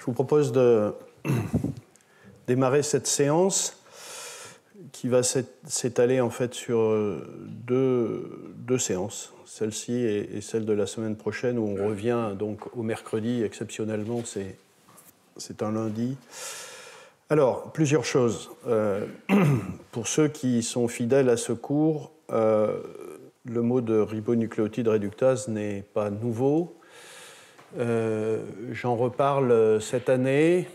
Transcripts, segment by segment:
vous propose de démarrer cette séance qui va s'étaler en fait sur deux séances, celle-ci et celle de la semaine prochaine, où on revient donc au mercredi. Exceptionnellement, c'est un lundi. Alors, plusieurs choses. Pour ceux qui sont fidèles à ce cours, le mot de ribonucléotide réductase n'est pas nouveau. J'en reparle cette année,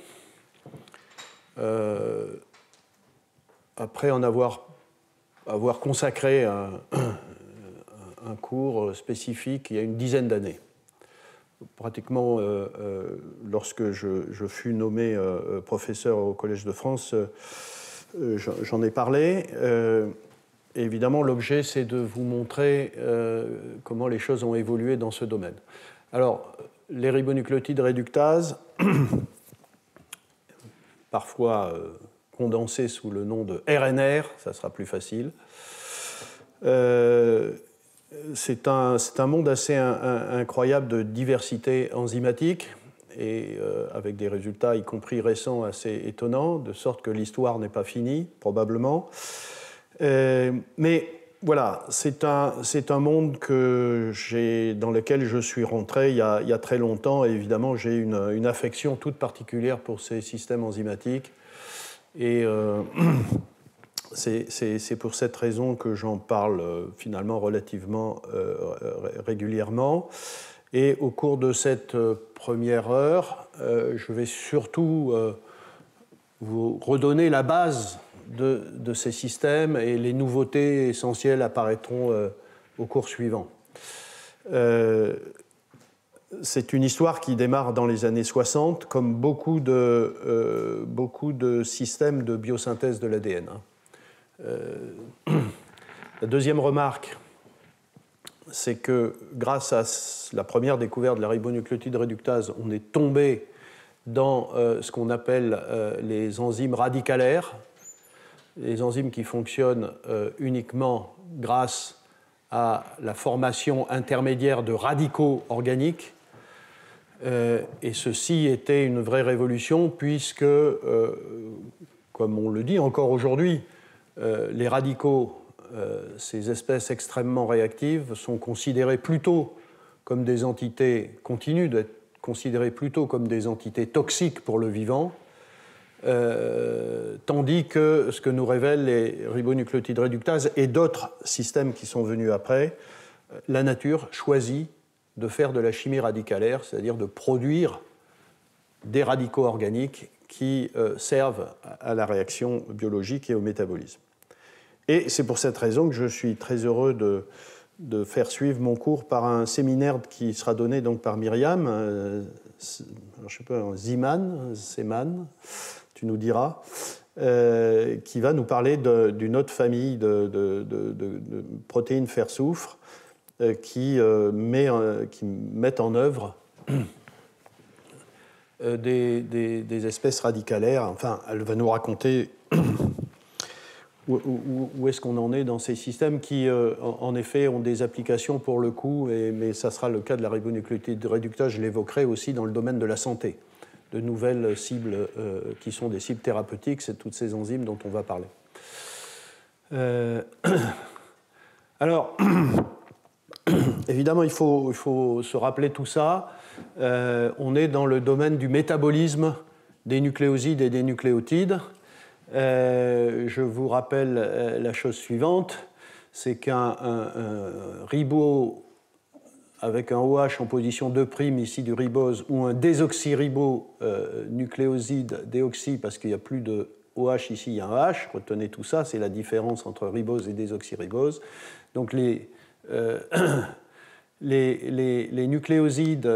après en avoir consacré un cours spécifique il y a une dizaine d'années. Pratiquement, lorsque je fus nommé professeur au Collège de France, j'en ai parlé. Et évidemment, l'objet, c'est de vous montrer comment les choses ont évolué dans ce domaine. Alors, les ribonucléotides réductases, parfois condensés sous le nom de RNR, ça sera plus facile. C'est un monde assez incroyable de diversité enzymatique, et avec des résultats, y compris récents, assez étonnants, de sorte que l'histoire n'est pas finie, probablement. Mais voilà, c'est un monde dans lequel je suis rentré il y a très longtemps, et évidemment j'ai une affection toute particulière pour ces systèmes enzymatiques, et c'est pour cette raison que j'en parle finalement relativement régulièrement. Et au cours de cette première heure, je vais surtout vous redonner la base de ces systèmes, et les nouveautés essentielles apparaîtront au cours suivant. C'est une histoire qui démarre dans les années 60, comme beaucoup de systèmes de biosynthèse de l'ADN. La deuxième remarque, c'est que grâce à la première découverte de la ribonucléotide réductase, on est tombé dans ce qu'on appelle les enzymes radicalaires, les enzymes qui fonctionnent uniquement grâce à la formation intermédiaire de radicaux organiques. Et ceci était une vraie révolution, puisque, comme on le dit encore aujourd'hui, les radicaux, ces espèces extrêmement réactives, sont considérées plutôt comme des entités, continuent d'être considérées plutôt comme des entités toxiques pour le vivant, tandis que ce que nous révèlent les ribonucléotides réductases et d'autres systèmes qui sont venus après, la nature choisit de faire de la chimie radicalaire, c'est-à-dire de produire des radicaux organiques qui servent à la réaction biologique et au métabolisme. Et c'est pour cette raison que je suis très heureux de faire suivre mon cours par un séminaire qui sera donné donc par Myriam, je ne sais pas, Zeeman, tu nous diras, qui va nous parler d'une autre famille de protéines fer-soufre qui mettent en œuvre des espèces radicalaires. Enfin, elle va nous raconter où est-ce qu'on en est dans ces systèmes qui, en effet, ont des applications pour le coup, mais ça sera le cas de la ribonucléotide réductase, je l'évoquerai aussi dans le domaine de la santé. De nouvelles cibles qui sont des cibles thérapeutiques, c'est toutes ces enzymes dont on va parler. Alors, évidemment, il faut se rappeler tout ça. On est dans le domaine du métabolisme des nucléosides et des nucléotides. Je vous rappelle la chose suivante, c'est qu'un ribo avec un OH en position 2', ici du ribose, ou un désoxyribonucléoside déoxy, parce qu'il n'y a plus de OH ici, il y a un H, retenez tout ça, c'est la différence entre ribose et désoxyribose. Donc les nucléosides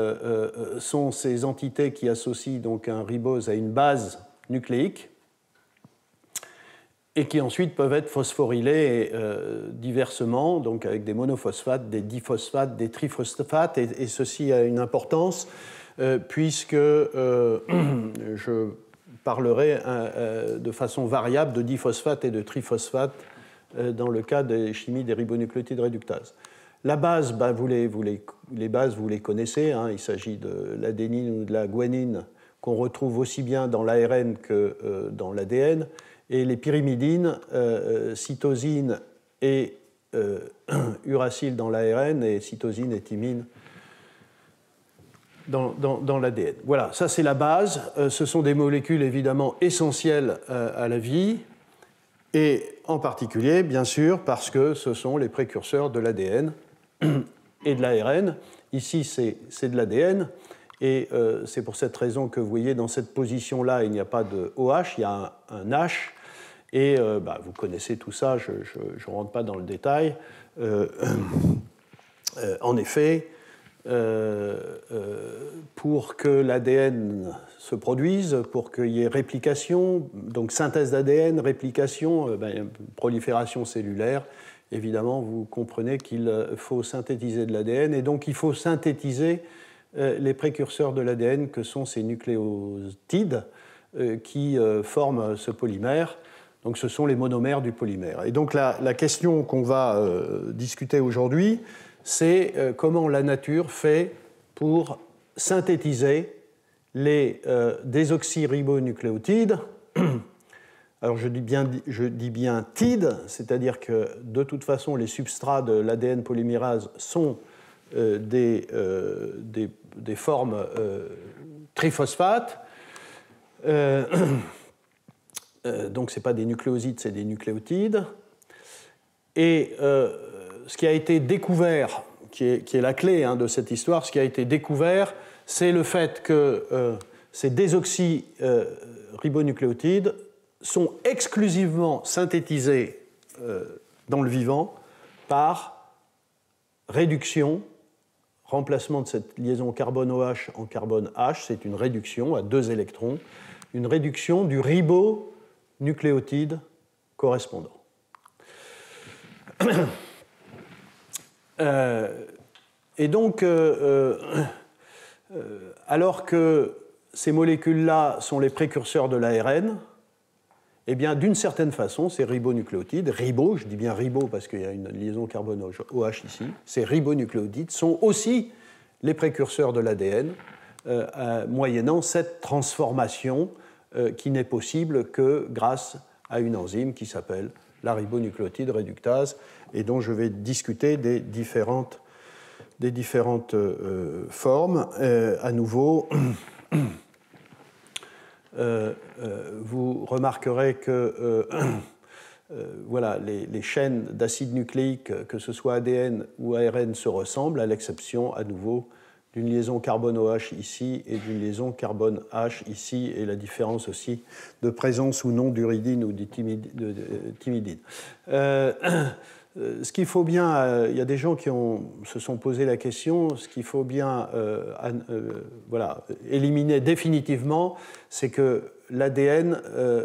sont ces entités qui associent donc un ribose à une base nucléique, et qui ensuite peuvent être phosphorylés diversement, donc avec des monophosphates, des diphosphates, des triphosphates, et ceci a une importance, puisque je parlerai de façon variable de diphosphates et de triphosphates dans le cas des chimies des ribonucléotides réductases. La base, les bases, vous les connaissez, hein, il s'agit de l'adénine ou de la guanine qu'on retrouve aussi bien dans l'ARN que dans l'ADN, et les pyrimidines, cytosine et uracile dans l'ARN, et cytosine et thymine dans l'ADN. Voilà, ça c'est la base. Ce sont des molécules évidemment essentielles à la vie, et en particulier, bien sûr, parce que ce sont les précurseurs de l'ADN et de l'ARN. Ici, c'est de l'ADN, et c'est pour cette raison que vous voyez dans cette position-là, il n'y a pas de OH, il y a un H, et vous connaissez tout ça, je ne rentre pas dans le détail. En effet, pour que l'ADN se produise, pour qu'il y ait réplication, donc synthèse d'ADN, réplication, prolifération cellulaire, évidemment, vous comprenez qu'il faut synthétiser de l'ADN, et donc il faut synthétiser les précurseurs de l'ADN, que sont ces nucléotides qui forment ce polymère. Donc ce sont les monomères du polymère. Et donc la question qu'on va discuter aujourd'hui, c'est comment la nature fait pour synthétiser les désoxyribonucléotides. Alors je dis bien tides, c'est-à-dire que de toute façon les substrats de l'ADN polymérase sont des formes triphosphates. Donc ce n'est pas des nucléosides, c'est des nucléotides. Et ce qui a été découvert, qui est la clé de cette histoire, ce qui a été découvert, c'est le fait que ces désoxyribonucléotides sont exclusivement synthétisés dans le vivant par réduction, remplacement de cette liaison carbone-OH en carbone-H, c'est une réduction à 2 électrons, une réduction du ribonucléotide correspondant. Et donc, alors que ces molécules-là sont les précurseurs de l'ARN, eh bien, d'une certaine façon, ces ribonucléotides, je dis bien ribo parce qu'il y a une liaison carbone-OH ici, ces ribonucléotides sont aussi les précurseurs de l'ADN, moyennant cette transformation qui n'est possible que grâce à une enzyme qui s'appelle la ribonucléotide réductase, et dont je vais discuter des différentes formes. À nouveau, vous remarquerez que voilà, les chaînes d'acide nucléique, que ce soit ADN ou ARN, se ressemblent, à l'exception, à nouveau, d'une liaison carbone-OH ici et d'une liaison carbone-H ici, et la différence aussi de présence ou non d'uridine ou de thymidine. Ce qu'il faut bien, il y a des gens qui se sont posé la question, ce qu'il faut bien éliminer définitivement, c'est que l'ADN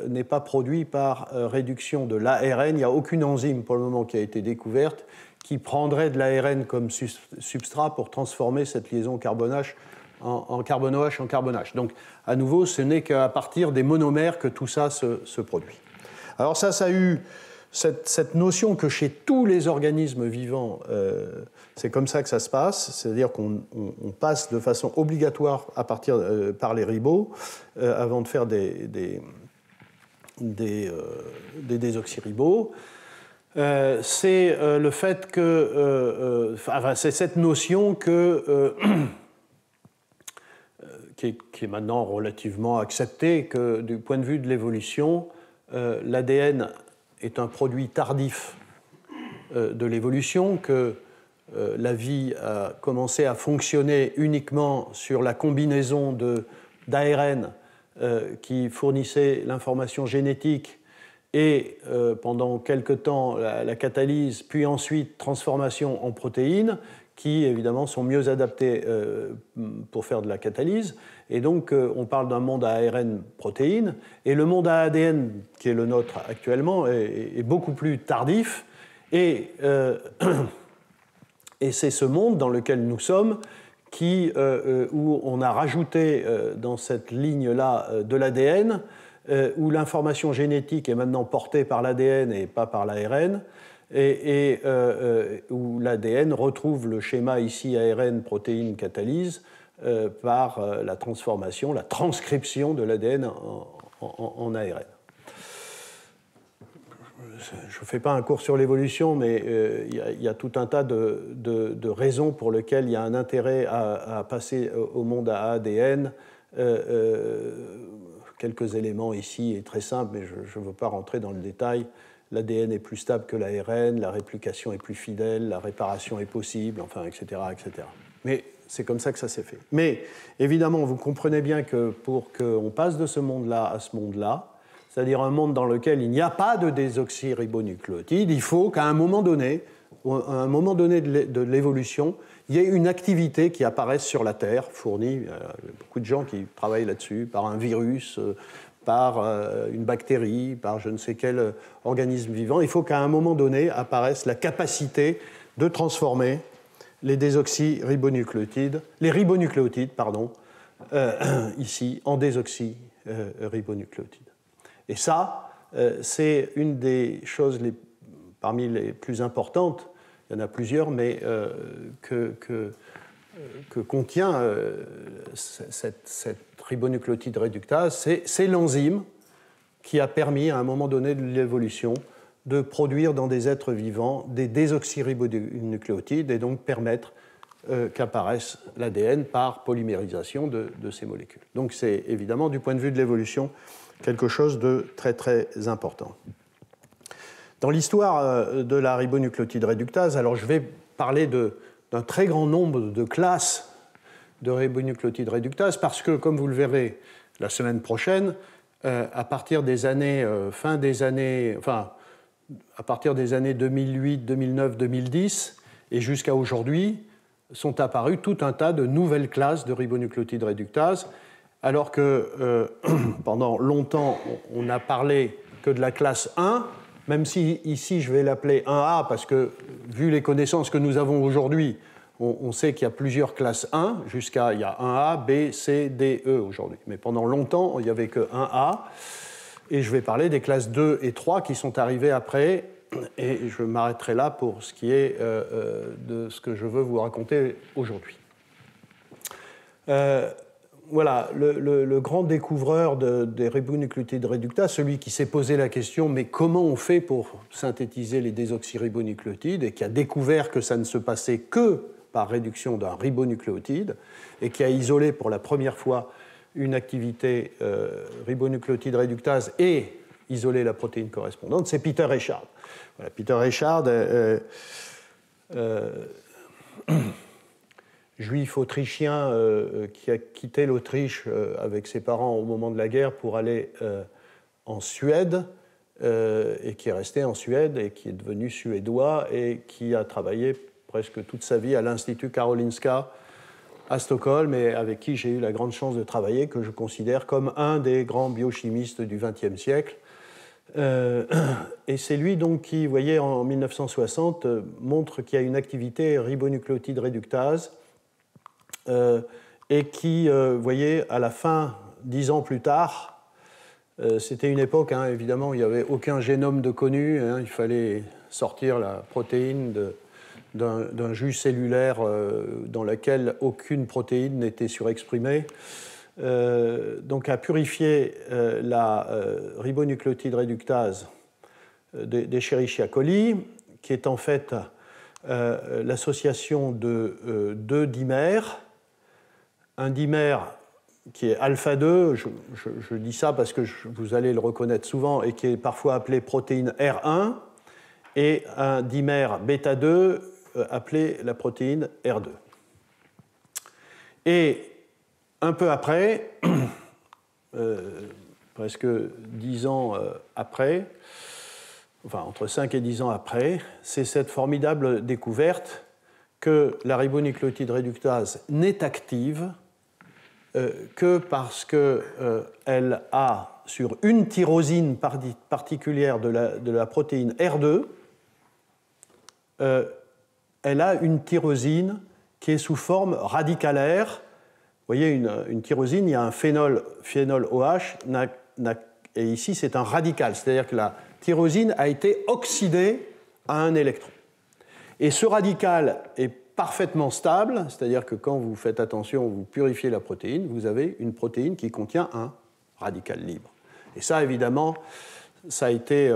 n'est pas produit par réduction de l'ARN. Il n'y a aucune enzyme pour le moment qui a été découverte qui prendrait de l'ARN comme substrat pour transformer cette liaison carbone-H en carbone-OH en carbone-H. Donc, à nouveau, ce n'est qu'à partir des monomères que tout ça se produit. Alors ça a eu cette notion que chez tous les organismes vivants, c'est comme ça que ça se passe, c'est-à-dire qu'on passe de façon obligatoire par les ribos avant de faire des désoxyribos. C'est le fait que, c'est cette notion que, qui est maintenant relativement acceptée, que du point de vue de l'évolution, l'ADN est un produit tardif de l'évolution, que la vie a commencé à fonctionner uniquement sur la combinaison d'ARN qui fournissait l'information génétique, et pendant quelque temps la catalyse, puis ensuite transformation en protéines, qui évidemment sont mieux adaptées pour faire de la catalyse. Et donc on parle d'un monde à ARN protéines, et le monde à ADN, qui est le nôtre actuellement, est beaucoup plus tardif, et c'est ce monde dans lequel nous sommes où on a rajouté dans cette ligne-là de l'ADN, où l'information génétique est maintenant portée par l'ADN et pas par l'ARN, et où l'ADN retrouve le schéma ici ARN, protéine, catalyse, par la transformation, la transcription de l'ADN en ARN. Je ne fais pas un cours sur l'évolution, mais il y a tout un tas de raisons pour lesquelles il y a un intérêt à passer au monde à ADN. Quelques éléments ici est très simple, mais je ne veux pas rentrer dans le détail. L'ADN est plus stable que l'ARN, la réplication est plus fidèle, la réparation est possible, enfin, etc., etc. Mais c'est comme ça que ça s'est fait. Mais évidemment, vous comprenez bien que pour qu'on passe de ce monde-là à ce monde-là, c'est-à-dire un monde dans lequel il n'y a pas de désoxyribonucléotide, il faut qu'à un moment donné de l'évolution, il y ait une activité qui apparaisse sur la Terre, fournie, il y a beaucoup de gens qui travaillent là-dessus, par un virus, par une bactérie, par je ne sais quel organisme vivant. Il faut qu'à un moment donné apparaisse la capacité de transformer les désoxyribonucléotides, les ribonucléotides, ici, en désoxyribonucléotides. Et ça, c'est une des choses parmi les plus importantes, il y en a plusieurs, mais que contient cette ribonucléotide réductase, c'est l'enzyme qui a permis à un moment donné de l'évolution de produire dans des êtres vivants des désoxyribonucléotides et donc permettre qu'apparaisse l'ADN par polymérisation de ces molécules. Donc c'est évidemment, du point de vue de l'évolution, quelque chose de très très important. Dans l'histoire de la ribonucléotide réductase, alors je vais parler d'un très grand nombre de classes de ribonucléotide réductase parce que, comme vous le verrez la semaine prochaine, à partir des années, à partir des années 2008, 2009, 2010 et jusqu'à aujourd'hui, sont apparues tout un tas de nouvelles classes de ribonucléotide réductase, alors que pendant longtemps, on n'a parlé que de la classe 1, même si ici je vais l'appeler 1A, parce que vu les connaissances que nous avons aujourd'hui, on sait qu'il y a plusieurs classes 1, il y a 1A, B, C, D, E aujourd'hui. Mais pendant longtemps, il n'y avait que 1A, et je vais parler des classes 2 et 3 qui sont arrivées après, et je m'arrêterai là pour ce qui est de ce que je veux vous raconter aujourd'hui. Voilà, le grand découvreur des ribonucléotides réductases, celui qui s'est posé la question, mais comment on fait pour synthétiser les désoxyribonucléotides, et qui a découvert que ça ne se passait que par réduction d'un ribonucléotide, et qui a isolé pour la première fois une activité ribonucléotide réductase et isolé la protéine correspondante, c'est Peter Echard. Voilà, Peter Echard, juif autrichien qui a quitté l'Autriche avec ses parents au moment de la guerre pour aller en Suède, et qui est resté en Suède et qui est devenu suédois et qui a travaillé presque toute sa vie à l'Institut Karolinska à Stockholm, et avec qui j'ai eu la grande chance de travailler, que je considère comme un des grands biochimistes du XXe siècle. Et c'est lui donc qui, vous voyez, en 1960, montre qu'il y a une activité ribonucléotide réductase, et qui, vous voyez, à la fin, 10 ans plus tard, c'était une époque, évidemment, où il n'y avait aucun génome de connu, il fallait sortir la protéine d'un jus cellulaire dans lequel aucune protéine n'était surexprimée. Donc à purifier la ribonucléotide réductase d'Escherichia coli, qui est en fait l'association de deux dimères, un dimère qui est alpha-2, je dis ça parce que vous allez le reconnaître souvent, et qui est parfois appelé protéine R1, et un dimère bêta-2 appelé la protéine R2. Et un peu après, presque 10 ans après, enfin entre 5 et 10 ans après, c'est cette formidable découverte que la ribonucléotide réductase n'est active que parce qu'elle a, sur une tyrosine particulière de la protéine R2, elle a une tyrosine qui est sous forme radicalaire. Vous voyez, une tyrosine, il y a un phénol OH, et ici c'est un radical, c'est-à-dire que la tyrosine a été oxydée à un électron. Et ce radical est parfaitement stable, c'est-à-dire que quand vous faites attention, vous purifiez la protéine, vous avez une protéine qui contient un radical libre. Et ça, évidemment, ça a été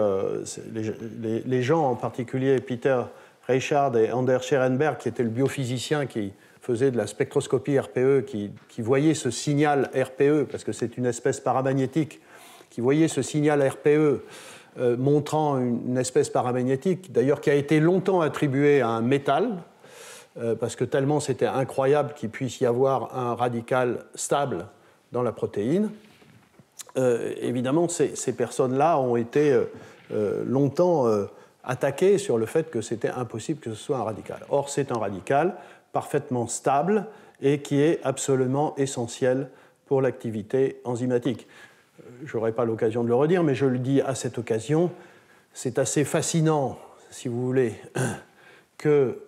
les gens, en particulier Peter Reichard et Anders Scherenberg, qui était le biophysicien qui faisait de la spectroscopie RPE, qui voyait ce signal RPE, parce que c'est une espèce paramagnétique, qui voyait ce signal RPE montrant une espèce paramagnétique, d'ailleurs qui a été longtemps attribuée à un métal, parce que tellement c'était incroyable qu'il puisse y avoir un radical stable dans la protéine. Évidemment, ces personnes-là ont été longtemps attaquées sur le fait que c'était impossible que ce soit un radical. Or, c'est un radical parfaitement stable et qui est absolument essentiel pour l'activité enzymatique. Je n'aurai pas l'occasion de le redire, mais je le dis à cette occasion, c'est assez fascinant, si vous voulez, que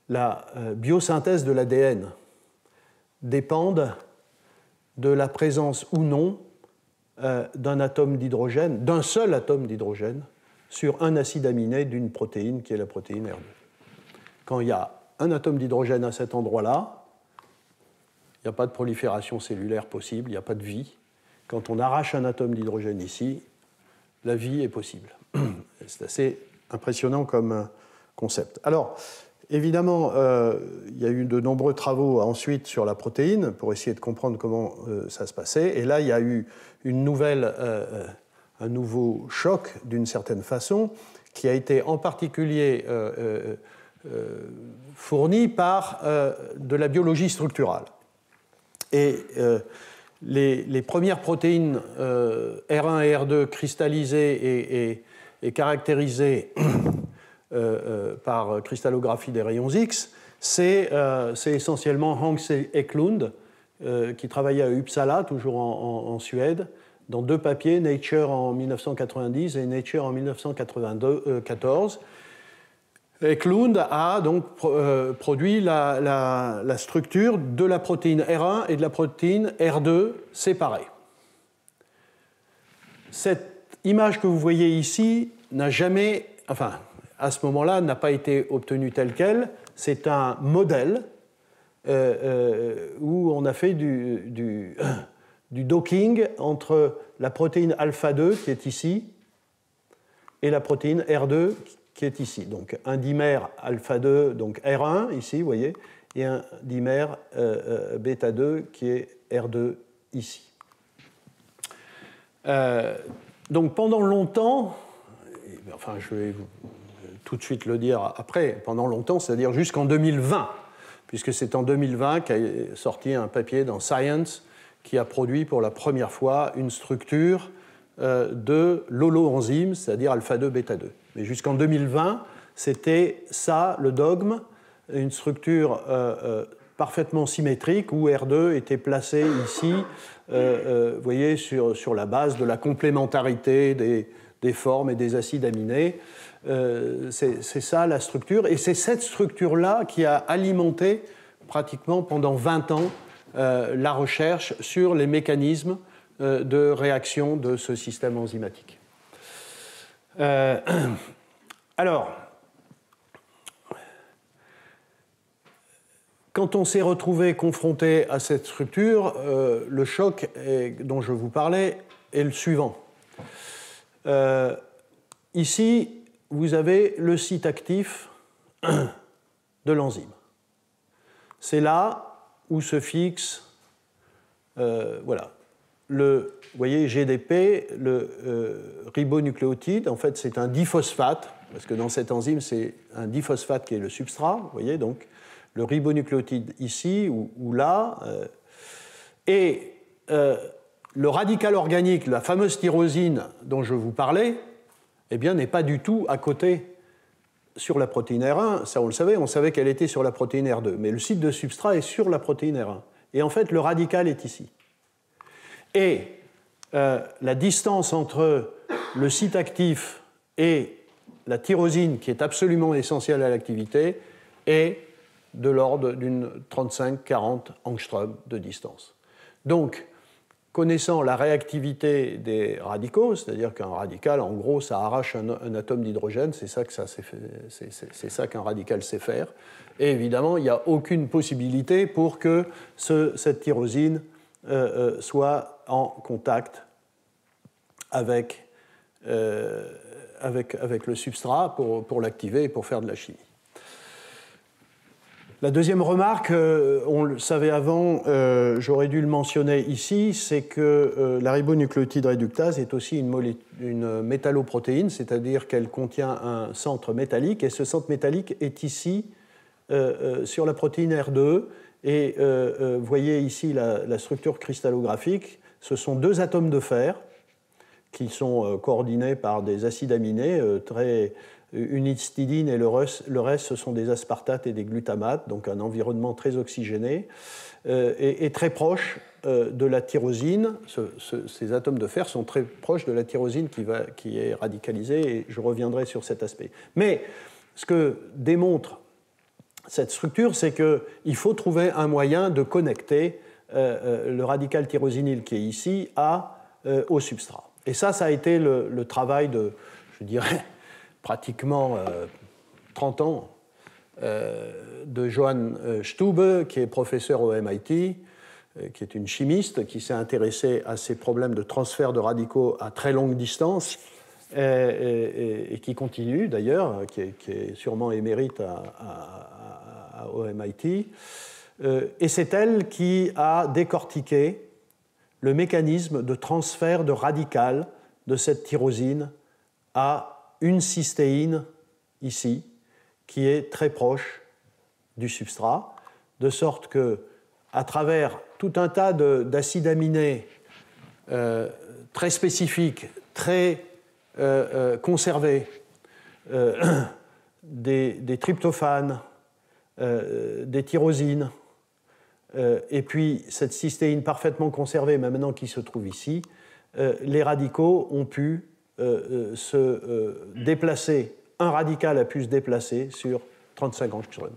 la biosynthèse de l'ADN dépende de la présence ou non d'un atome d'hydrogène, d'un seul atome d'hydrogène, sur un acide aminé d'une protéine qui est la protéine R2. Quand il y a un atome d'hydrogène à cet endroit-là, il n'y a pas de prolifération cellulaire possible, il n'y a pas de vie. Quand on arrache un atome d'hydrogène ici, la vie est possible. C'est assez impressionnant comme concept. Alors, évidemment, il y a eu de nombreux travaux ensuite sur la protéine pour essayer de comprendre comment ça se passait. Et là, il y a eu un nouveau choc, d'une certaine façon, qui a été en particulier fourni par de la biologie structurale. Et les premières protéines R1 et R2 cristallisées et caractérisées par cristallographie des rayons X, c'est essentiellement Hans Eklund, qui travaillait à Uppsala, toujours en Suède, dans deux papiers, Nature en 1990 et Nature en 1914. Eklund a donc produit la structure de la protéine R1 et de la protéine R2 séparées. Cette image que vous voyez ici n'a jamais, enfin, à ce moment-là, n'a pas été obtenue telle qu'elle. C'est un modèle où on a fait du docking entre la protéine alpha-2 qui est ici et la protéine R2 qui est ici. Donc un dimère alpha-2, donc R1 ici, vous voyez, et un dimère bêta-2 qui est R2 ici. Donc pendant longtemps, enfin je vais tout de suite le dire après, pendant longtemps, c'est-à-dire jusqu'en 2020, puisque c'est en 2020 qu'a sorti un papier dans Science qui a produit pour la première fois une structure de l'holoenzyme, c'est-à-dire alpha-2, bêta-2. Mais jusqu'en 2020, c'était ça le dogme, une structure parfaitement symétrique où R2 était placé ici, vous voyez, sur la base de la complémentarité des formes et des acides aminés. C'est ça la structure, et c'est cette structure-là qui a alimenté pratiquement pendant 20 ans la recherche sur les mécanismes de réaction de ce système enzymatique. Alors, quand on s'est retrouvé confronté à cette structure, le choc dont je vous parlais est le suivant. Ici, vous avez le site actif de l'enzyme. C'est là où se fixe, voilà, vous voyez, GDP, le ribonucléotide, en fait, c'est un diphosphate, parce que dans cette enzyme, c'est un diphosphate qui est le substrat, vous voyez, donc le ribonucléotide ici ou là, et le radical organique, la fameuse tyrosine dont je vous parlais, eh bien, n'est pas du tout à côté sur la protéine R1, ça on le savait, on savait qu'elle était sur la protéine R2, mais le site de substrat est sur la protéine R1. Et en fait, le radical est ici. Et la distance entre le site actif et la tyrosine, qui est absolument essentielle à l'activité, est de l'ordre d'une 35-40 angstrom de distance. Donc, connaissant la réactivité des radicaux, c'est-à-dire qu'un radical, en gros, ça arrache un atome d'hydrogène, c'est ça qu'un radical sait faire. Et évidemment, il n'y a aucune possibilité pour que cette tyrosine soit en contact avec le substrat pour l'activer et pour faire de la chimie. La deuxième remarque, on le savait avant, j'aurais dû le mentionner ici, c'est que la ribonucléotide réductase est aussi une métalloprotéine, c'est-à-dire qu'elle contient un centre métallique, et ce centre métallique est ici sur la protéine R2. Et vous voyez ici la structure cristallographique. Ce sont deux atomes de fer qui sont coordonnés par des acides aminés, une histidine et le reste, ce sont des aspartates et des glutamates, donc un environnement très oxygéné, et très proche de la tyrosine. Ces atomes de fer sont très proches de la tyrosine qui est radicalisée, et je reviendrai sur cet aspect. Mais ce que démontre cette structure, c'est qu'il faut trouver un moyen de connecter le radical tyrosinyle qui est ici au substrat. Et ça a été le travail de, je dirais, pratiquement 30 ans de Johann Stube, qui est professeur au MIT, qui est une chimiste, qui s'est intéressée à ces problèmes de transfert de radicaux à très longue distance, et qui continue d'ailleurs, qui est sûrement émérite au MIT. Et c'est elle qui a décortiqué le mécanisme de transfert de radical de cette tyrosine à une cystéine, ici, qui est très proche du substrat, de sorte que, à travers tout un tas d'acides aminés très spécifiques, très conservés, des tryptophanes, des tyrosines, et puis cette cystéine parfaitement conservée, mais maintenant qui se trouve ici, les radicaux ont pu se déplacer, un radical a pu se déplacer sur 35 angstroms.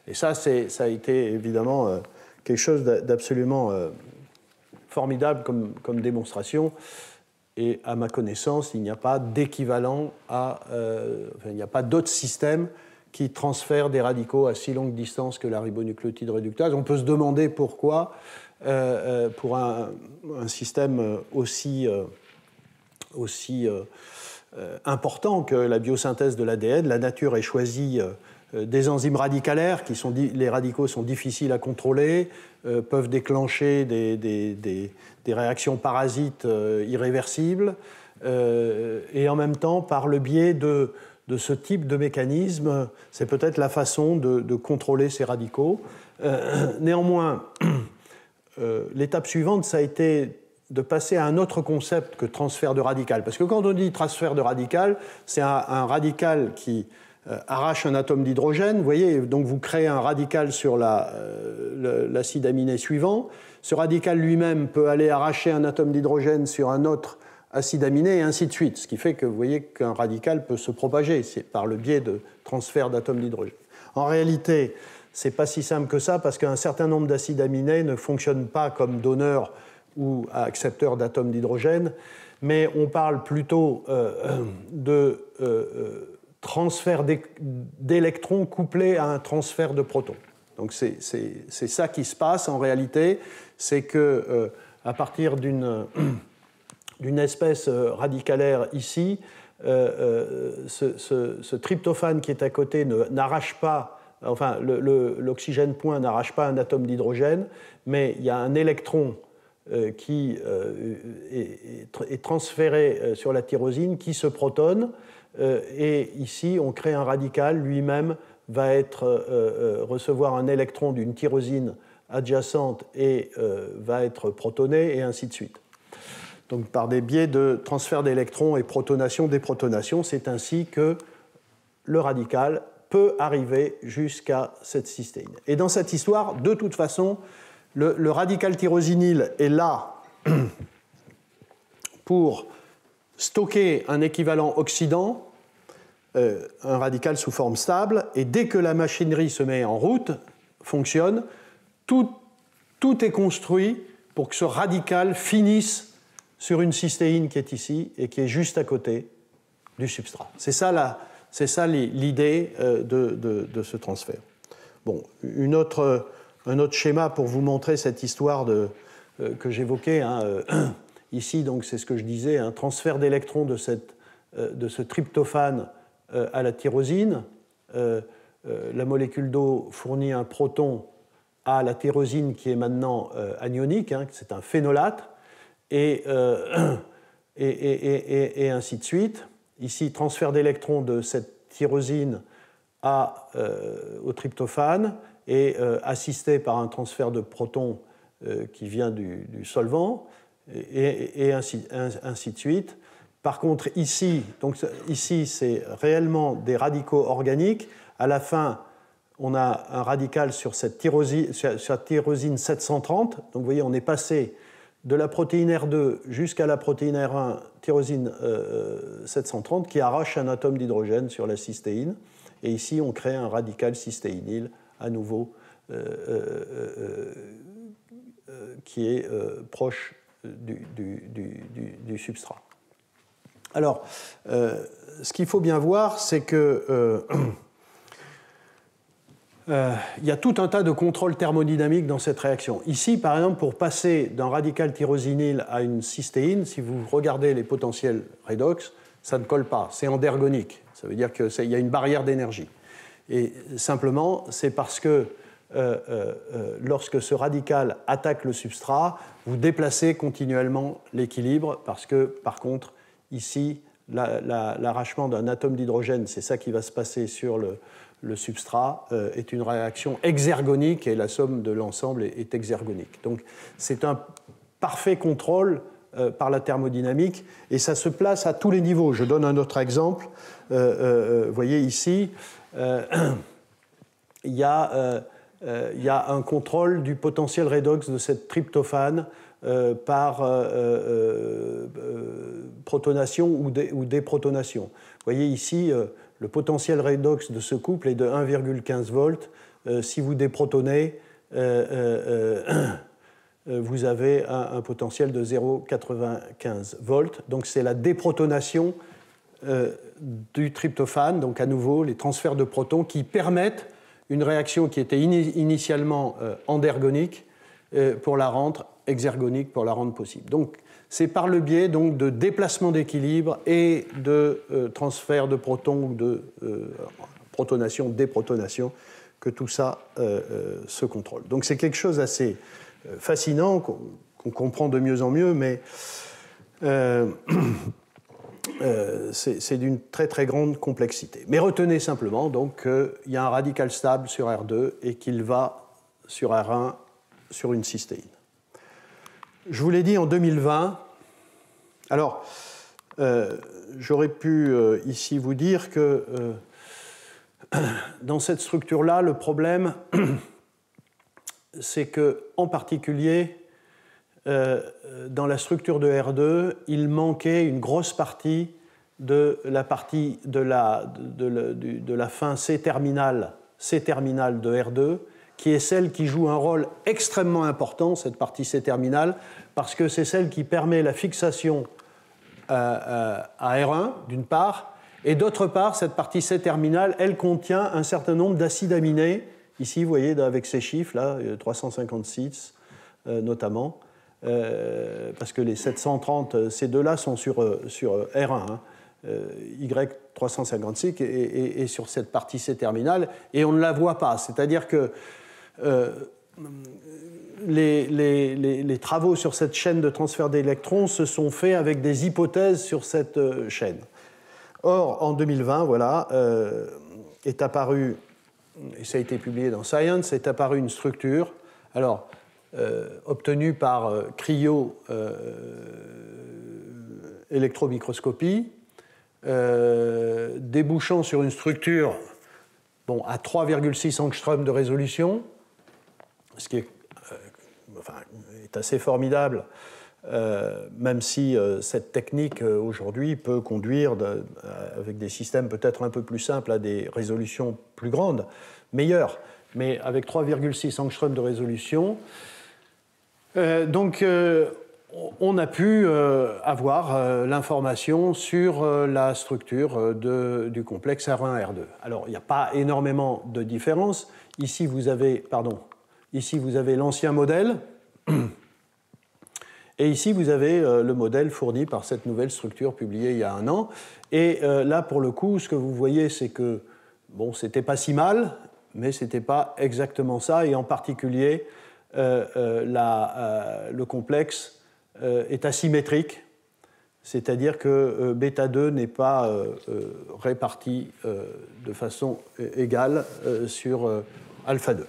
Et ça a été évidemment quelque chose d'absolument formidable comme démonstration. Et à ma connaissance, il n'y a pas d'équivalent il n'y a pas d'autre système qui transfère des radicaux à si longue distance que la ribonucléotide réductase. On peut se demander pourquoi, pour un système aussi important que la biosynthèse de l'ADN, la nature ait choisi des enzymes radicalaires, les radicaux sont difficiles à contrôler, peuvent déclencher des réactions parasites irréversibles, et en même temps, par le biais de ce type de mécanisme, c'est peut-être la façon de contrôler ces radicaux. Néanmoins, l'étape suivante, ça a été de passer à un autre concept que transfert de radical. Parce que quand on dit transfert de radical, c'est un radical qui arrache un atome d'hydrogène. Vous voyez, donc vous créez un radical sur l'acide aminé suivant. Ce radical lui-même peut aller arracher un atome d'hydrogène sur un autre acide aminé, et ainsi de suite. Ce qui fait que vous voyez qu'un radical peut se propager par le biais de transfert d'atomes d'hydrogène. En réalité, ce n'est pas si simple que ça, parce qu'un certain nombre d'acides aminés ne fonctionnent pas comme donneurs ou accepteurs d'atomes d'hydrogène, mais on parle plutôt de transfert d'électrons couplés à un transfert de protons. Donc c'est ça qui se passe en réalité, c'est que à partir d'une espèce radicalaire ici, ce tryptophane qui est à côté n'arrache pas, enfin l'oxygène point n'arrache pas un atome d'hydrogène, mais il y a un électron qui est transféré sur la tyrosine, qui se protonne, et ici on crée un radical, lui-même va recevoir un électron d'une tyrosine adjacente et va être protoné, et ainsi de suite. Donc par des biais de transfert d'électrons et protonation, déprotonation, c'est ainsi que le radical peut arriver jusqu'à cette cystéine. Et dans cette histoire, de toute façon, le radical tyrosinyle est là pour stocker un équivalent oxydant, un radical sous forme stable, et dès que la machinerie se met en route, fonctionne, tout est construit pour que ce radical finisse sur une cystéine qui est ici et qui est juste à côté du substrat. C'est ça l'idée de ce transfert. Bon, un autre schéma pour vous montrer cette histoire que j'évoquais, ici, donc c'est ce que je disais, un transfert d'électrons de ce tryptophane à la tyrosine. La molécule d'eau fournit un proton à la tyrosine qui est maintenant anionique, c'est un phénolate, et ainsi de suite. Ici, transfert d'électrons de cette tyrosine au tryptophane et assisté par un transfert de protons qui vient du solvant, et ainsi de suite. Par contre, ici c'est réellement des radicaux organiques. À la fin, on a un radical sur cette tyrosine 730. Donc, vous voyez, on est passé de la protéine R2 jusqu'à la protéine R1, tyrosine 730, qui arrache un atome d'hydrogène sur la cystéine. Et ici, on crée un radical cystéinyle, à nouveau, qui est proche du substrat. Alors, ce qu'il faut bien voir, c'est que il y a tout un tas de contrôles thermodynamiques dans cette réaction. Ici, par exemple, pour passer d'un radical tyrosinyl à une cystéine, si vous regardez les potentiels redox, ça ne colle pas, c'est endergonique. Ça veut dire qu'il y a une barrière d'énergie. Et simplement, c'est parce que lorsque ce radical attaque le substrat, vous déplacez continuellement l'équilibre, parce que, par contre, ici, l'arrachement d'un atome d'hydrogène, c'est ça qui va se passer sur le substrat, est une réaction exergonique et la somme de l'ensemble est exergonique. Donc c'est un parfait contrôle par la thermodynamique et ça se place à tous les niveaux. Je donne un autre exemple. Vous voyez ici, il y a un contrôle du potentiel redox de cette tryptophane par protonation ou déprotonation. Vous voyez ici, le potentiel redox de ce couple est de 1,15 volts. Si vous déprotonez, vous avez un potentiel de 0,95 volts. Donc c'est la déprotonation du tryptophane, donc à nouveau les transferts de protons qui permettent une réaction qui était initialement endergonique pour la rendre exergonique, pour la rendre possible. Donc c'est par le biais donc, de déplacement d'équilibre et de transfert de protons ou de protonation, déprotonation que tout ça se contrôle. Donc c'est quelque chose d'assez fascinant qu'on comprend de mieux en mieux, mais c'est d'une très très grande complexité. Mais retenez simplement donc qu'il y a un radical stable sur R2 et qu'il va sur R1 sur une cystéine. Je vous l'ai dit en 2020. Alors, j'aurais pu ici vous dire que dans cette structure-là, le problème, c'est qu'en particulier, dans la structure de R2, il manquait une grosse partie de la fin C-terminale de R2, qui est celle qui joue un rôle extrêmement important, cette partie C-terminale, parce que c'est celle qui permet la fixation à R1, d'une part, et d'autre part, cette partie C-terminale, elle contient un certain nombre d'acides aminés, ici, vous voyez, avec ces chiffres, là, 356 notamment, parce que les 730, ces deux-là sont sur R1, Y356 et sur cette partie C-terminale, et on ne la voit pas, c'est-à-dire que les travaux sur cette chaîne de transfert d'électrons se sont faits avec des hypothèses sur cette chaîne. Or, en 2020, voilà, est apparue, et ça a été publié dans Science, est apparue une structure, alors, obtenue par cryo électromicroscopie, débouchant sur une structure à 3,6 angstroms de résolution, ce qui est assez formidable, même si cette technique aujourd'hui peut conduire, avec des systèmes peut-être un peu plus simples, à des résolutions plus grandes, meilleures. Mais avec 3,6 angstroms de résolution, Donc, on a pu avoir l'information sur la structure du complexe R1-R2. Alors, il n'y a pas énormément de différence. Ici, vous avez l'ancien modèle. Et ici, vous avez le modèle fourni par cette nouvelle structure publiée il y a 1 an. Et là, pour le coup, ce que vous voyez, c'est que, bon, c'était pas si mal, mais ce n'était pas exactement ça. Et en particulier, le complexe est asymétrique, c'est-à-dire que bêta 2 n'est pas réparti de façon égale sur alpha 2.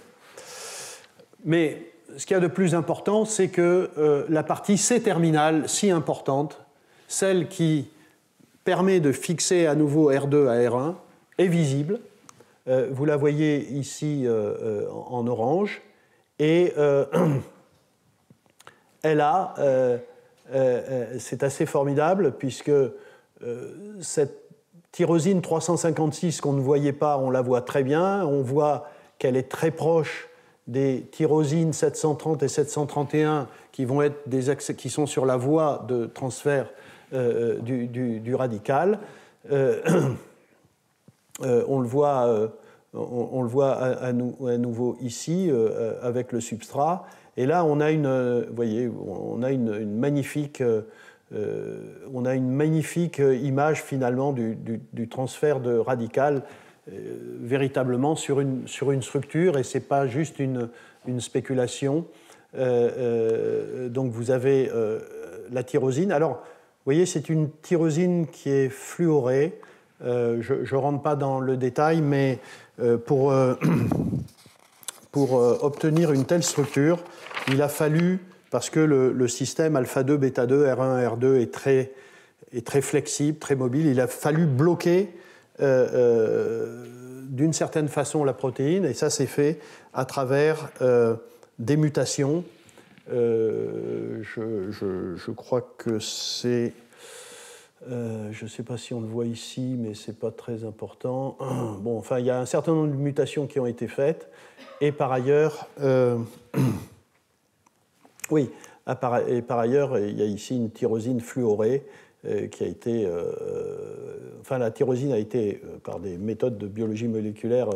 Mais ce qu'il y a de plus important, c'est que la partie C-terminale, si importante, celle qui permet de fixer à nouveau R2 à R1, est visible. Vous la voyez ici en orange. Et c'est assez formidable, puisque cette tyrosine 356 qu'on ne voyait pas, on la voit très bien. On voit qu'elle est très proche des tyrosines 730 et 731 qui sont sur la voie de transfert du radical. On le voit à nouveau ici avec le substrat. Et là, on a une magnifique image finalement du transfert de radical véritablement sur une structure, et ce n'est pas juste une spéculation. Donc vous avez la tyrosine. Alors, vous voyez, c'est une tyrosine qui est fluorée. Je ne rentre pas dans le détail, mais pour obtenir une telle structure, il a fallu, parce que le système alpha-2, bêta-2, R1, R2 est très flexible, très mobile, il a fallu bloquer d'une certaine façon la protéine, et ça s'est fait à travers des mutations. Je crois que c'est... je ne sais pas si on le voit ici, mais ce n'est pas très important. Bon, enfin, il y a un certain nombre de mutations qui ont été faites, et par ailleurs... oui, et par ailleurs, il y a ici une tyrosine fluorée qui a été... enfin, la tyrosine a été, par des méthodes de biologie moléculaire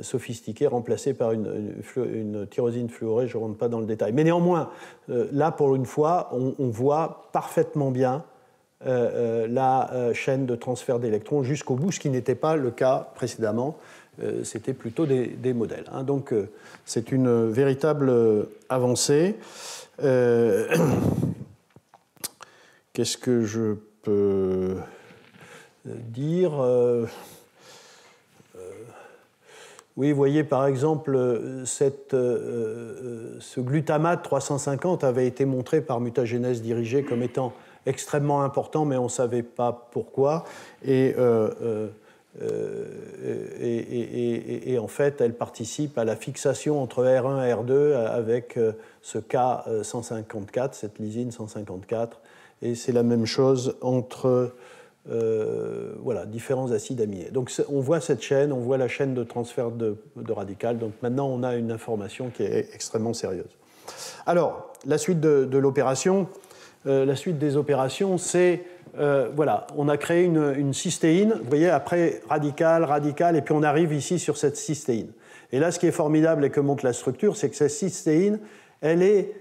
sophistiquées, remplacée par une tyrosine fluorée. Je ne rentre pas dans le détail. Mais néanmoins, là, pour une fois, on voit parfaitement bien la chaîne de transfert d'électrons jusqu'au bout, ce qui n'était pas le cas précédemment. C'était plutôt des modèles. Hein. Donc, c'est une véritable avancée. Qu'est-ce que je peux dire ? Oui, vous voyez, par exemple, ce glutamate 350 avait été montré par mutagénèse dirigée comme étant extrêmement important, mais on ne savait pas pourquoi. Et en fait, elle participe à la fixation entre R1 et R2 avec ce K154, cette lysine 154. Et c'est la même chose entre différents acides aminés. Donc on voit cette chaîne, on voit la chaîne de transfert de radical. Donc maintenant, on a une information qui est extrêmement sérieuse. Alors, la suite de l'opération, la suite des opérations, c'est... on a créé une cystéine, vous voyez, après radical, et puis on arrive ici sur cette cystéine. Et là, ce qui est formidable et que montre la structure, c'est que cette cystéine, elle est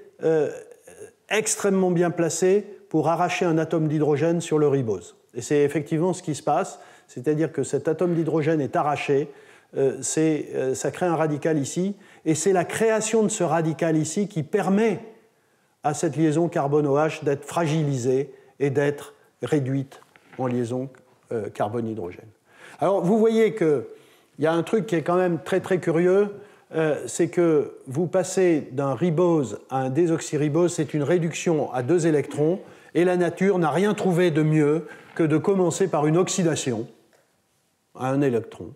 extrêmement bien placée pour arracher un atome d'hydrogène sur le ribose. Et c'est effectivement ce qui se passe, c'est-à-dire que cet atome d'hydrogène est arraché, ça crée un radical ici, et c'est la création de ce radical ici qui permet à cette liaison carbone-OH d'être fragilisée et d'être réduite en liaison carbone-hydrogène. Alors, vous voyez qu'il y a un truc qui est quand même très très curieux, c'est que vous passez d'un ribose à un désoxyribose, c'est une réduction à 2 électrons, et la nature n'a rien trouvé de mieux que de commencer par une oxydation à 1 électron.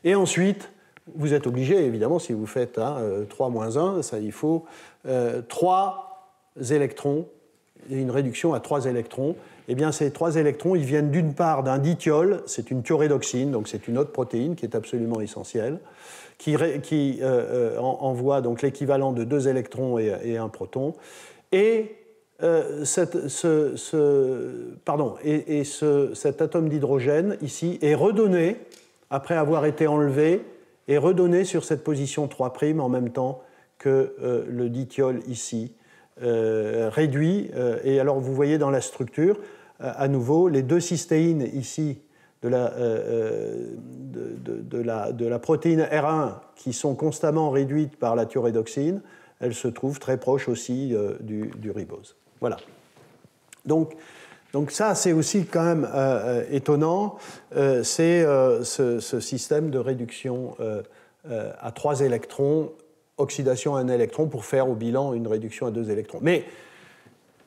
Et ensuite, vous êtes obligé, évidemment, si vous faites 3-1, il faut 3 électrons, et une réduction à 3 électrons. Eh bien, ces 3 électrons, ils viennent d'une part d'un dithiol, c'est une thiorédoxine, donc c'est une autre protéine qui est absolument essentielle, qui envoie donc l'équivalent de 2 électrons et 1 proton. et cet atome d'hydrogène ici est redonné, après avoir été enlevé, est redonné sur cette position 3' en même temps que le dithiol ici, réduit. Et alors vous voyez dans la structure, à nouveau, les deux cystéines ici de la protéine R1 qui sont constamment réduites par la thiorédoxine, elles se trouvent très proches aussi du ribose. Voilà. Donc ça, c'est aussi quand même étonnant. C'est ce système de réduction à 3 électrons, oxydation à 1 électron, pour faire au bilan une réduction à 2 électrons. Mais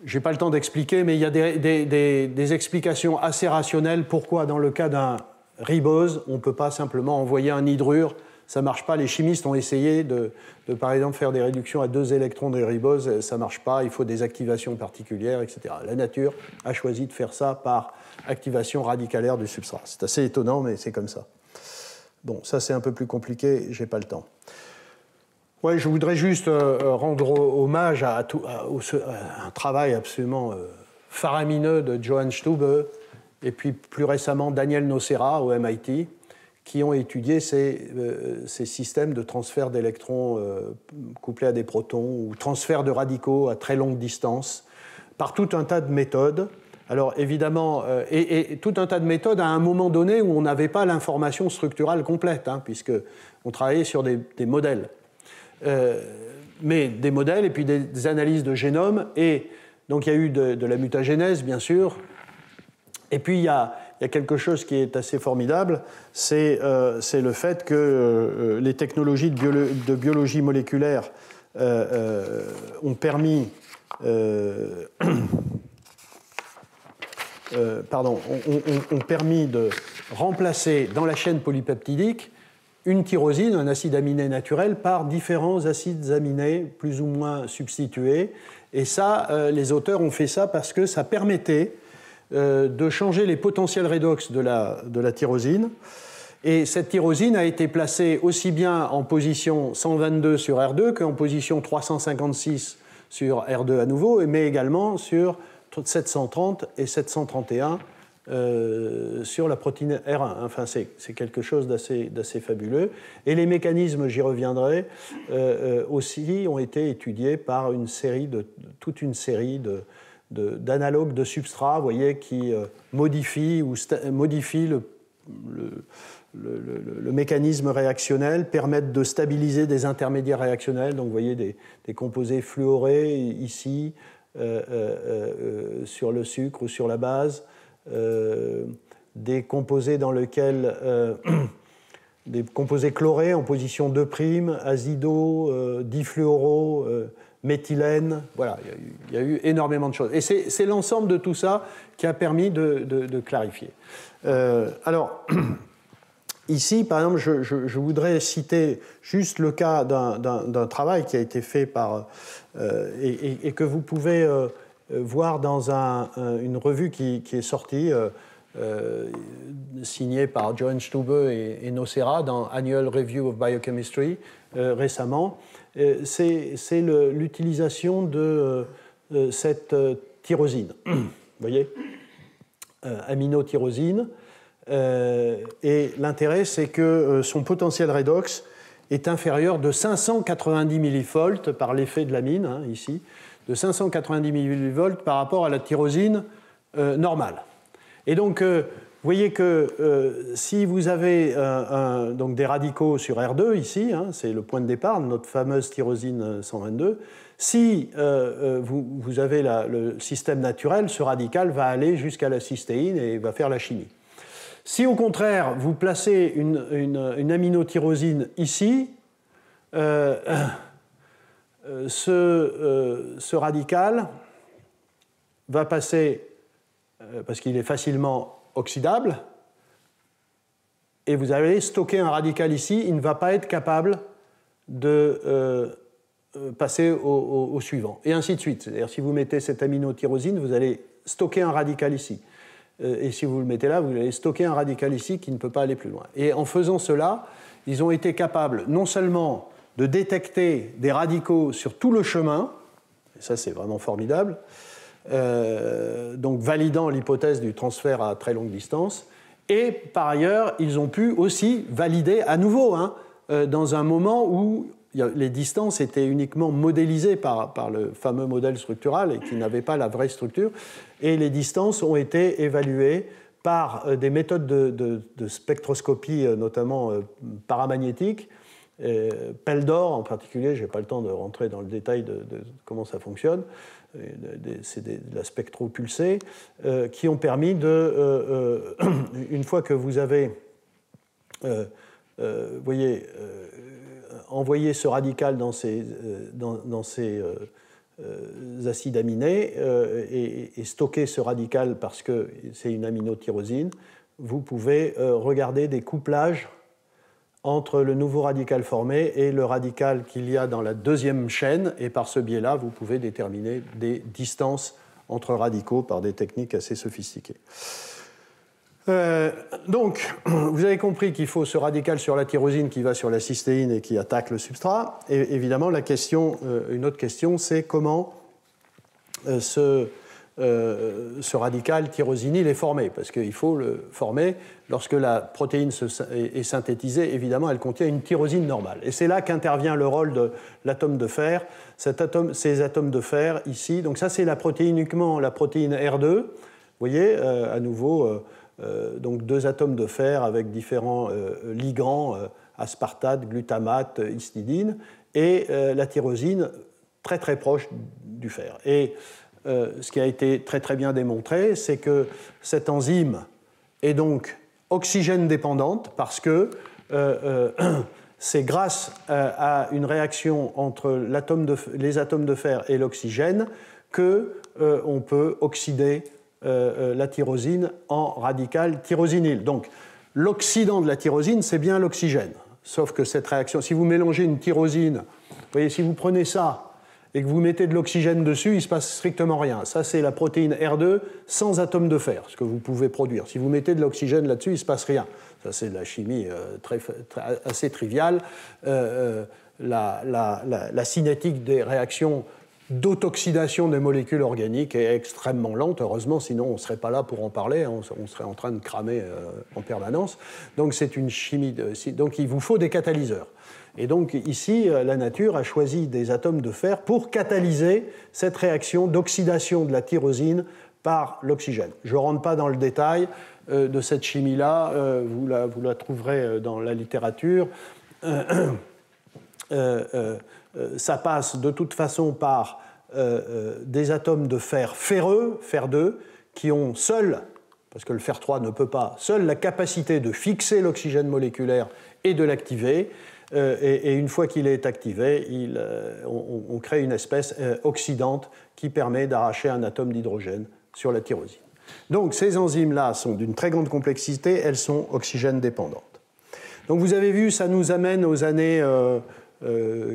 je n'ai pas le temps d'expliquer, mais il y a des explications assez rationnelles pourquoi, dans le cas d'un ribose, on ne peut pas simplement envoyer un hydrure. Ça ne marche pas. Les chimistes ont essayé de, par exemple, faire des réductions à 2 électrons de ribose. Ça ne marche pas. Il faut des activations particulières, etc. La nature a choisi de faire ça par activation radicalaire du substrat. C'est assez étonnant, mais c'est comme ça. Bon, ça, c'est un peu plus compliqué. Je n'ai pas le temps. Ouais, je voudrais juste rendre hommage à un travail absolument faramineux de Johann Stube et puis plus récemment Daniel Nocera au MIT, qui ont étudié ces systèmes de transfert d'électrons couplés à des protons ou transfert de radicaux à très longue distance par tout un tas de méthodes. Alors évidemment, et tout un tas de méthodes à un moment donné où on n'avait pas l'information structurale complète, hein, puisqu'on travaillait sur des modèles. Mais des modèles et puis des analyses de génome. Et donc il y a eu de la mutagénèse, bien sûr. Et puis il y a quelque chose qui est assez formidable, c'est le fait que les technologies de biologie moléculaire ont permis ont permis de remplacer dans la chaîne polypeptidique une tyrosine, un acide aminé naturel, par différents acides aminés plus ou moins substitués. Et ça, les auteurs ont fait ça parce que ça permettait de changer les potentiels redox de la tyrosine. Et cette tyrosine a été placée aussi bien en position 122 sur R2 qu'en position 356 sur R2 à nouveau, mais également sur 730 et 731 sur la protéine R1. Enfin, c'est quelque chose d'assez fabuleux. Et les mécanismes, j'y reviendrai, aussi ont été étudiés par toute une série d'analogues de substrats, vous voyez, qui modifient le mécanisme réactionnel, permettent de stabiliser des intermédiaires réactionnels. Donc, vous voyez des composés fluorés ici, sur le sucre ou sur la base, des composés dans lesquels des composés chlorés en position 2', azido, difluoro, méthylène. Voilà, il y a eu énormément de choses. Et c'est l'ensemble de tout ça qui a permis de clarifier. Alors, ici, par exemple, je voudrais citer juste le cas d'un travail qui a été fait et que vous pouvez voir dans une revue qui est sortie, signée par Johann Stube et Nocera dans Annual Review of Biochemistry récemment. C'est l'utilisation de cette tyrosine, vous voyez, aminotyrosine. Et l'intérêt, c'est que son potentiel redox est inférieur de 590 millivolts par l'effet de l'amine, hein, ici, de 590 millivolts par rapport à la tyrosine normale. Et donc, vous voyez que si vous avez donc des radicaux sur R2 ici, hein, c'est le point de départ de notre fameuse tyrosine 122, si vous avez le système naturel, ce radical va aller jusqu'à la cystéine et va faire la chimie. Si au contraire, vous placez une aminotyrosine ici, ce radical va passer, parce qu'il est facilement oxydable, et vous allez stocker un radical ici, il ne va pas être capable de passer au suivant, et ainsi de suite. C'est-à-dire, si vous mettez cette aminotyrosine, vous allez stocker un radical ici. Et si vous le mettez là, vous allez stocker un radical ici qui ne peut pas aller plus loin. Et en faisant cela, ils ont été capables non seulement de détecter des radicaux sur tout le chemin, Ça, c'est vraiment formidable. Donc validant l'hypothèse du transfert à très longue distance. Et par ailleurs, ils ont pu aussi valider à nouveau, dans un moment où les distances étaient uniquement modélisées par le fameux modèle structural et qui n'avait pas la vraie structure. Et les distances ont été évaluées par des méthodes de spectroscopie, notamment paramagnétique. Peldor en particulier, je n'ai pas le temps de rentrer dans le détail de comment ça fonctionne, c'est de la spectropulsée, qui ont permis une fois que vous avez envoyé ce radical dans ces acides aminés et stocké ce radical parce que c'est une aminotyrosine, vous pouvez regarder des couplages entre le nouveau radical formé et le radical qu'il y a dans la deuxième chaîne, et par ce biais-là, vous pouvez déterminer des distances entre radicaux par des techniques assez sophistiquées. Donc, vous avez compris qu'il faut ce radical sur la tyrosine qui va sur la cystéine et qui attaque le substrat. Et évidemment, une autre question, c'est comment ce radical tyrosinyle est formé, parce qu'il faut le former. Lorsque la protéine est synthétisée, évidemment, elle contient une tyrosine normale. Et c'est là qu'intervient le rôle de l'atome de fer. Ces atomes de fer ici, donc ça c'est la protéine uniquement la protéine R2. Vous voyez, à nouveau, donc deux atomes de fer avec différents ligands, aspartate, glutamate, histidine, et la tyrosine très très proche du fer. Et ce qui a été très très bien démontré, c'est que cette enzyme est donc oxygène dépendante parce que c'est grâce à une réaction entre les atomes de fer et l'oxygène qu'on peut oxyder la tyrosine en radical tyrosinyle. Donc l'oxydant de la tyrosine, c'est bien l'oxygène. Sauf que cette réaction, si vous mélangez une tyrosine, vous voyez, si vous prenez ça et que vous mettez de l'oxygène dessus, il ne se passe strictement rien. Ça, c'est la protéine R2 sans atome de fer, ce que vous pouvez produire. Si vous mettez de l'oxygène là-dessus, il ne se passe rien. Ça, c'est de la chimie assez triviale. La cinétique des réactions d'autoxydation des molécules organiques est extrêmement lente, heureusement, sinon on ne serait pas là pour en parler, on serait en train de cramer en permanence. Donc c'est une chimie, donc il vous faut des catalyseurs. Et donc ici, la nature a choisi des atomes de fer pour catalyser cette réaction d'oxydation de la tyrosine par l'oxygène. Je ne rentre pas dans le détail de cette chimie-là, vous la trouverez dans la littérature. Ça passe de toute façon par des atomes de fer ferreux, fer 2, qui ont seuls, parce que le fer 3 ne peut pas, seule la capacité de fixer l'oxygène moléculaire et de l'activer. Et une fois qu'il est activé, on crée une espèce oxydante qui permet d'arracher un atome d'hydrogène sur la tyrosine. Donc ces enzymes-là sont d'une très grande complexité, elles sont oxygène dépendantes. Donc vous avez vu, ça nous amène aux années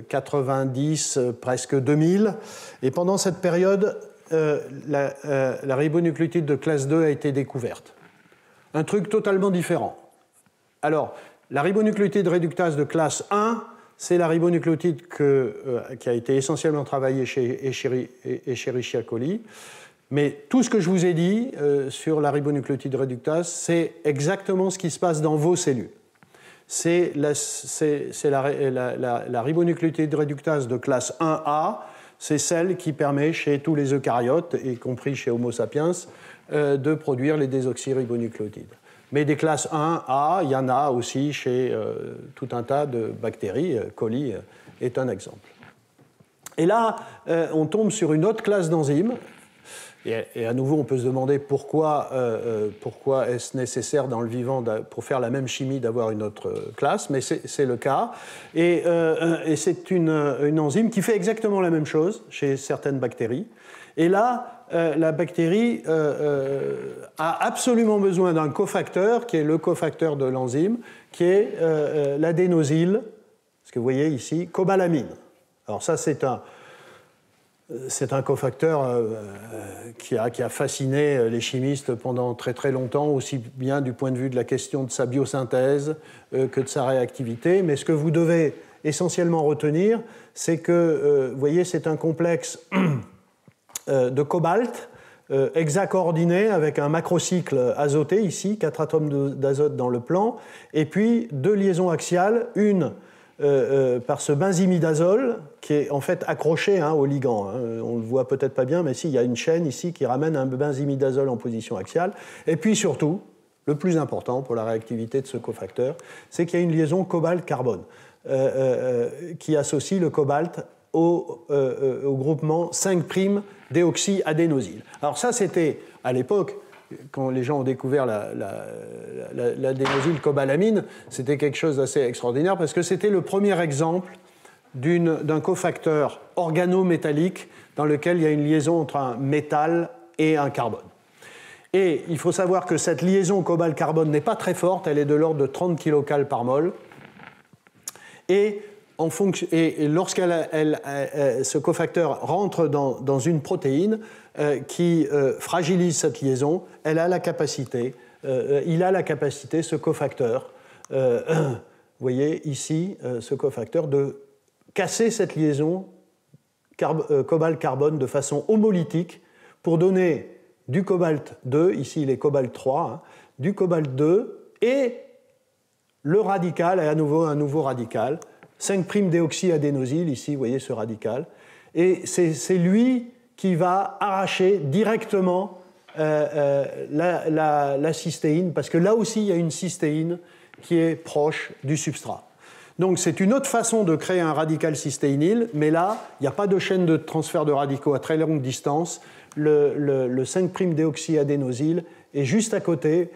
90, presque 2000. Et pendant cette période, la ribonucléotide de classe 2 a été découverte. Un truc totalement différent. Alors, la ribonucléotide réductase de classe 1, c'est la ribonucléotide qui a été essentiellement travaillée chez Escherichia coli. Mais tout ce que je vous ai dit sur la ribonucléotide réductase, c'est exactement ce qui se passe dans vos cellules. C'est la ribonucléotide réductase de classe 1A, c'est celle qui permet chez tous les eucaryotes, y compris chez Homo sapiens, de produire les désoxyribonucléotides. Mais des classes 1A, il y en a aussi chez tout un tas de bactéries, coli est un exemple. Et là, on tombe sur une autre classe d'enzymes. Et à nouveau, on peut se demander pourquoi est-ce nécessaire dans le vivant, pour faire la même chimie, d'avoir une autre classe, mais c'est le cas. Et c'est une enzyme qui fait exactement la même chose chez certaines bactéries. Et là, la bactérie a absolument besoin d'un cofacteur, qui est le cofacteur de l'enzyme, qui est l'adénosyle, ce que vous voyez ici, cobalamine. Alors ça, c'est un cofacteur qui a fasciné les chimistes pendant très très longtemps, aussi bien du point de vue de la question de sa biosynthèse que de sa réactivité. Mais ce que vous devez essentiellement retenir, c'est que, vous voyez, c'est un complexe de cobalt hexacoordonné avec un macrocycle azoté ici, 4 atomes d'azote dans le plan, et puis 2 liaisons axiales, une par ce benzimidazole qui est en fait accroché au ligand. On ne le voit peut-être pas bien, mais si, il y a une chaîne ici qui ramène un benzimidazole en position axiale. Et puis surtout, le plus important pour la réactivité de ce cofacteur, c'est qu'il y a une liaison cobalt-carbone qui associe le cobalt au groupement 5'-déoxyadénosyle. Alors ça, c'était à l'époque, quand les gens ont découvert l'adénosylcobalamine, c'était quelque chose d'assez extraordinaire parce que c'était le premier exemple d'un cofacteur organométallique dans lequel il y a une liaison entre un métal et un carbone. Et il faut savoir que cette liaison cobalt-carbone n'est pas très forte, elle est de l'ordre de 30 kcal par mol. Et lorsque ce cofacteur rentre dans une protéine qui fragilise cette liaison, il a la capacité, ce cofacteur, vous voyez ici, ce cofacteur, de casser cette liaison cobalt-carbone de façon homolytique pour donner du cobalt 2, ici il est cobalt 3, du cobalt 2 et le radical, et à nouveau un nouveau radical, 5'-déoxyadénosyle, ici vous voyez ce radical, et c'est lui qui va arracher directement la cystéine, parce que là aussi il y a une cystéine qui est proche du substrat. Donc c'est une autre façon de créer un radical cystéinyl, mais là il n'y a pas de chaîne de transfert de radicaux à très longue distance. Le 5'-déoxyadénosyle est juste à côté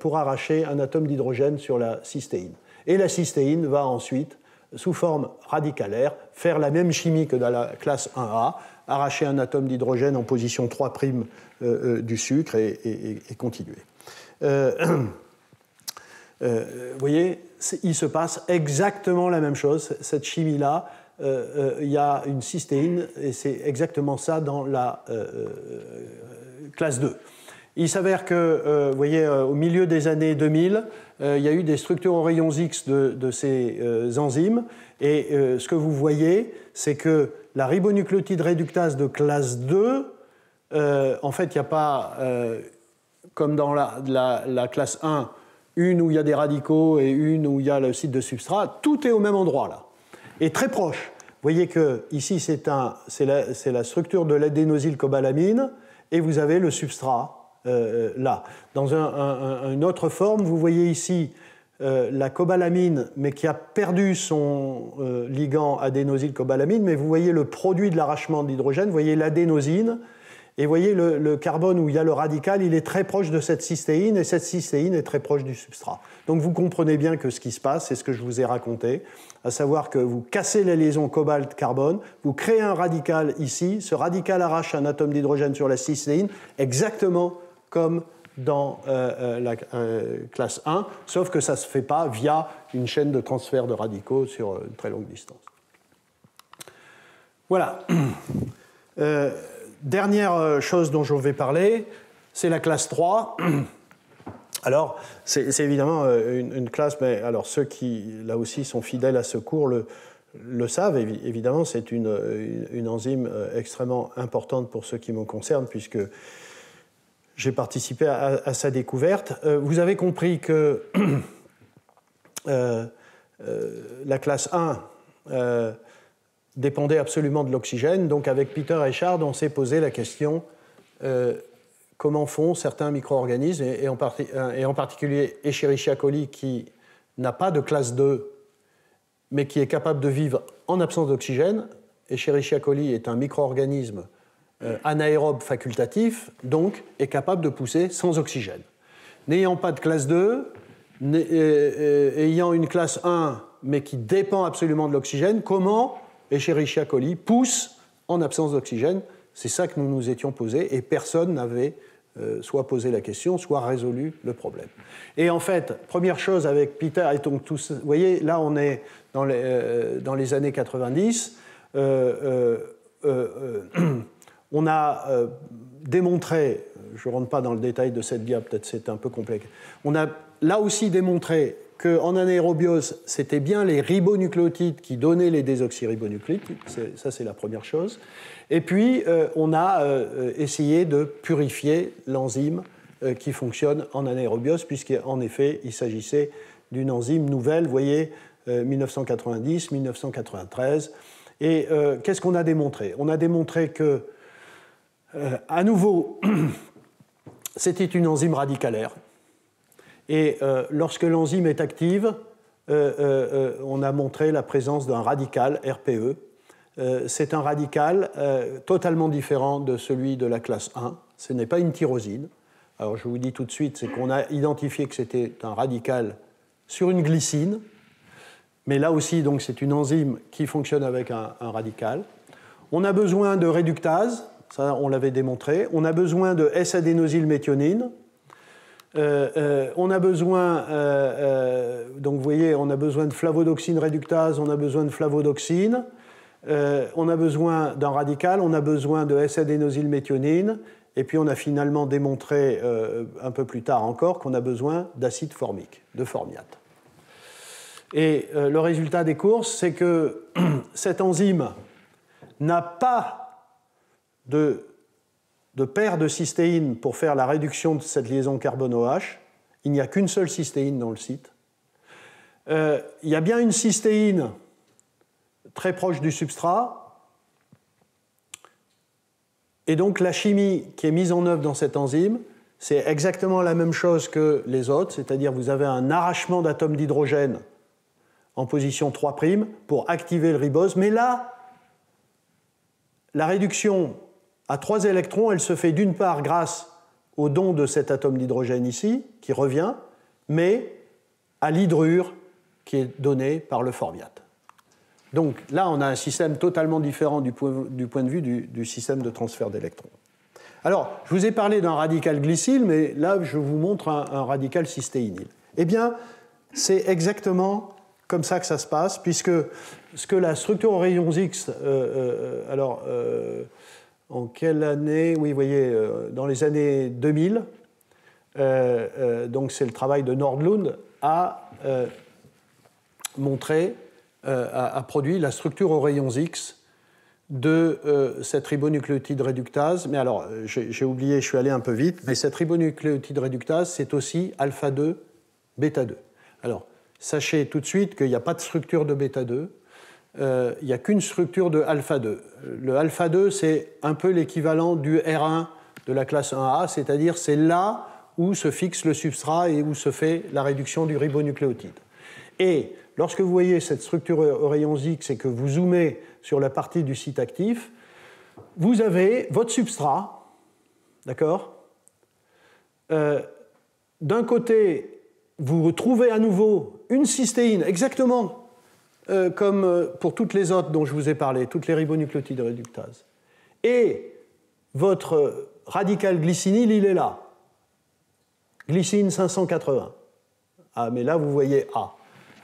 pour arracher un atome d'hydrogène sur la cystéine. Et la cystéine va ensuite, sous forme radicalaire, faire la même chimie que dans la classe 1A, arracher un atome d'hydrogène en position 3' du sucre et continuer. Vous voyez, il se passe exactement la même chose. Cette chimie-là, il y a une cystéine, et c'est exactement ça dans la classe 2. Il s'avère que, vous voyez, au milieu des années 2000, il y a eu des structures aux rayons X de ces enzymes, et ce que vous voyez, c'est que la ribonucléotide réductase de classe 2, en fait, il n'y a pas, comme dans la classe 1, une où il y a des radicaux et une où il y a le site de substrat, tout est au même endroit là, et très proche. Vous voyez que ici c'est la structure de l'adénosylcobalamine et vous avez le substrat là. Dans une autre forme, vous voyez ici la cobalamine, mais qui a perdu son ligand adénosylcobalamine, mais vous voyez le produit de l'arrachement de l'hydrogène, vous voyez l'adénosine. Et vous voyez, le carbone où il y a le radical, il est très proche de cette cystéine, et cette cystéine est très proche du substrat. Donc vous comprenez bien que ce qui se passe, c'est ce que je vous ai raconté, à savoir que vous cassez la liaison cobalt-carbone, vous créez un radical ici, ce radical arrache un atome d'hydrogène sur la cystéine, exactement comme dans la classe 1, sauf que ça ne se fait pas via une chaîne de transfert de radicaux sur une très longue distance. Voilà. Dernière chose dont je vais parler, c'est la classe 3. Alors, c'est évidemment une classe, mais alors ceux qui, là aussi, sont fidèles à ce cours le savent. Évidemment, c'est une enzyme extrêmement importante pour ce qui me concerne, puisque j'ai participé à sa découverte. Vous avez compris que la classe 1... dépendait absolument de l'oxygène. Donc avec Peter Echard, on s'est posé la question comment font certains micro-organismes, et en particulier Escherichia coli, qui n'a pas de classe 2, mais qui est capable de vivre en absence d'oxygène. Escherichia coli est un micro-organisme anaérobe facultatif, donc est capable de pousser sans oxygène. N'ayant pas de classe 2, ayant une classe 1, mais qui dépend absolument de l'oxygène, comment Escherichia coli pousse en absence d'oxygène? C'est ça que nous nous étions posés, et personne n'avait soit posé la question, soit résolu le problème. Et en fait, première chose avec Peter, et donc tous, vous voyez, là on est dans les années 90, on a démontré, je ne rentre pas dans le détail de cette dia, peut-être c'est un peu complexe, on a là aussi démontré qu'en anaérobiose, c'était bien les ribonucléotides qui donnaient les désoxyribonucléides. Ça, c'est la première chose. Et puis, on a essayé de purifier l'enzyme qui fonctionne en anaérobiose, puisqu'en effet, il s'agissait d'une enzyme nouvelle, vous voyez, 1990, 1993. Et qu'est-ce qu'on a démontré? On a démontré que, à nouveau, c'était une enzyme radicalaire. Et lorsque l'enzyme est active, on a montré la présence d'un radical, RPE. C'est un radical totalement différent de celui de la classe 1. Ce n'est pas une tyrosine. Alors je vous dis tout de suite, c'est qu'on a identifié que c'était un radical sur une glycine, mais là aussi, donc, c'est une enzyme qui fonctionne avec un radical. On a besoin de réductase, ça on l'avait démontré. On a besoin de S-adénosylméthionine. On a besoin, donc vous voyez, on a besoin de flavodoxine réductase, on a besoin de flavodoxine, on a besoin d'un radical, on a besoin de S-adénosylméthionine, et puis on a finalement démontré un peu plus tard encore qu'on a besoin d'acide formique, de formiate. Et le résultat des courses, c'est que cette enzyme n'a pas de paire de cystéine pour faire la réduction de cette liaison carbone-OH. Il n'y a qu'une seule cystéine dans le site. Il y a bien une cystéine très proche du substrat. Et donc la chimie qui est mise en œuvre dans cette enzyme, c'est exactement la même chose que les autres, c'est-à-dire vous avez un arrachement d'atomes d'hydrogène en position 3' pour activer le ribose. Mais là, la réduction à 3 électrons, elle se fait d'une part grâce au don de cet atome d'hydrogène ici, qui revient, mais à l'hydrure qui est donné par le formiate. Donc là, on a un système totalement différent du point de vue du système de transfert d'électrons. Alors, je vous ai parlé d'un radical glycyle, mais là, je vous montre un radical cystéinyle. Eh bien, c'est exactement comme ça que ça se passe, puisque ce que la structure aux rayons X, en quelle année? Oui, vous voyez, dans les années 2000, donc c'est le travail de Nordlund, a montré, a produit la structure aux rayons X de cette ribonucléotide réductase. Mais alors, j'ai oublié, je suis allé un peu vite, mais cette ribonucléotide réductase, c'est aussi alpha-2, bêta-2. Alors, sachez tout de suite qu'il n'y a pas de structure de bêta-2, il n'y a qu'une structure de alpha-2. Le alpha-2, c'est un peu l'équivalent du R1 de la classe 1A, c'est-à-dire c'est là où se fixe le substrat et où se fait la réduction du ribonucléotide. Et lorsque vous voyez cette structure aux rayons X et que vous zoomez sur la partie du site actif, vous avez votre substrat, d'accord? D'un côté, vous retrouvez à nouveau une cystéine, exactement comme pour toutes les autres dont je vous ai parlé, toutes les ribonucléotides réductases. Et votre radical glycinyle, il est là. Glycine 580. Ah, mais là, vous voyez A.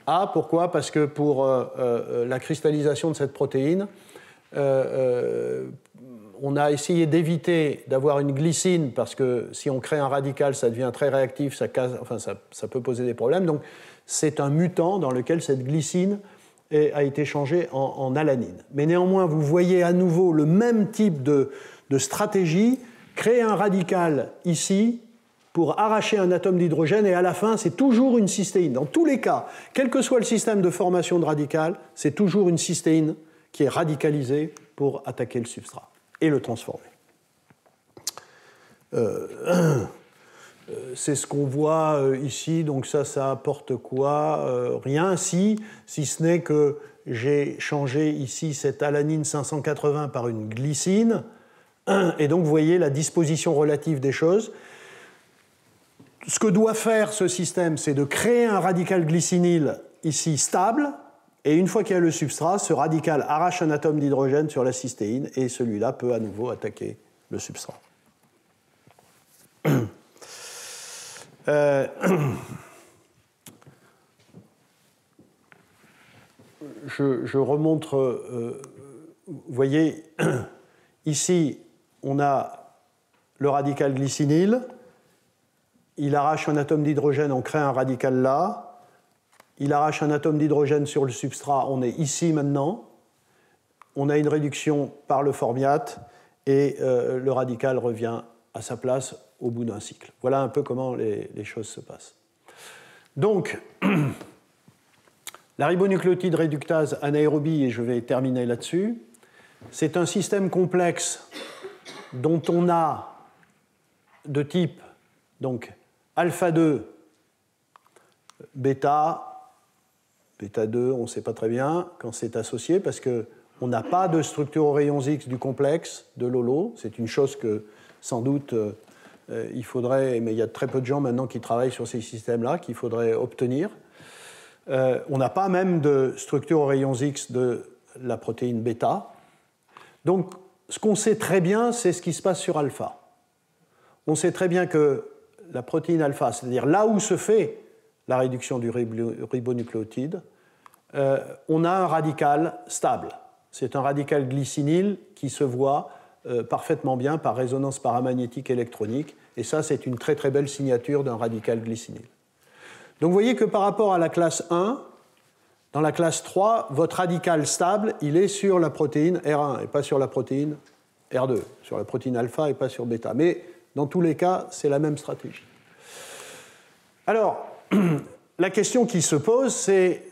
A, pourquoi? Parce que pour la cristallisation de cette protéine, on a essayé d'éviter d'avoir une glycine, parce que si on crée un radical, ça devient très réactif, ça peut poser des problèmes. Donc, c'est un mutant dans lequel cette glycine a été changée en alanine. Mais néanmoins, vous voyez à nouveau le même type de stratégie, créer un radical ici, pour arracher un atome d'hydrogène, et à la fin, c'est toujours une cystéine. Dans tous les cas, quel que soit le système de formation de radical, c'est toujours une cystéine qui est radicalisée pour attaquer le substrat et le transformer. C'est ce qu'on voit ici, donc ça apporte quoi? Rien, si ce n'est que j'ai changé ici cette alanine 580 par une glycine, et donc vous voyez la disposition relative des choses. Ce que doit faire ce système, c'est de créer un radical glycinyle ici stable, et une fois qu'il y a le substrat, ce radical arrache un atome d'hydrogène sur la cystéine, et celui-là peut à nouveau attaquer le substrat. Je remontre, vous voyez, ici, on a le radical glycinyle. Il arrache un atome d'hydrogène, on crée un radical là. il arrache un atome d'hydrogène sur le substrat, on est ici maintenant, on a une réduction par le formiate, et le radical revient à sa place au bout d'un cycle. Voilà un peu comment les choses se passent. Donc, la ribonucléotide réductase anaérobie, et je vais terminer là-dessus, c'est un système complexe dont on a de type donc alpha 2, bêta, bêta 2, on ne sait pas très bien quand c'est associé parce qu'on n'a pas de structure aux rayons X du complexe de Lolo. C'est une chose que sans doute il faudrait, mais il y a très peu de gens maintenant qui travaillent sur ces systèmes-là, qu'il faudrait obtenir. On n'a pas même de structure aux rayons X de la protéine bêta. Donc, ce qu'on sait très bien, c'est ce qui se passe sur alpha. On sait très bien que la protéine alpha, c'est-à-dire là où se fait la réduction du ribonucléotide, on a un radical stable. C'est un radical glycinyle qui se voit parfaitement bien par résonance paramagnétique électronique, et ça, c'est une très très belle signature d'un radical glycinyle. Donc vous voyez que par rapport à la classe 1, dans la classe 3, votre radical stable, il est sur la protéine R1 et pas sur la protéine R2, sur la protéine alpha et pas sur bêta. Mais dans tous les cas, c'est la même stratégie. Alors, la question qui se pose, c'est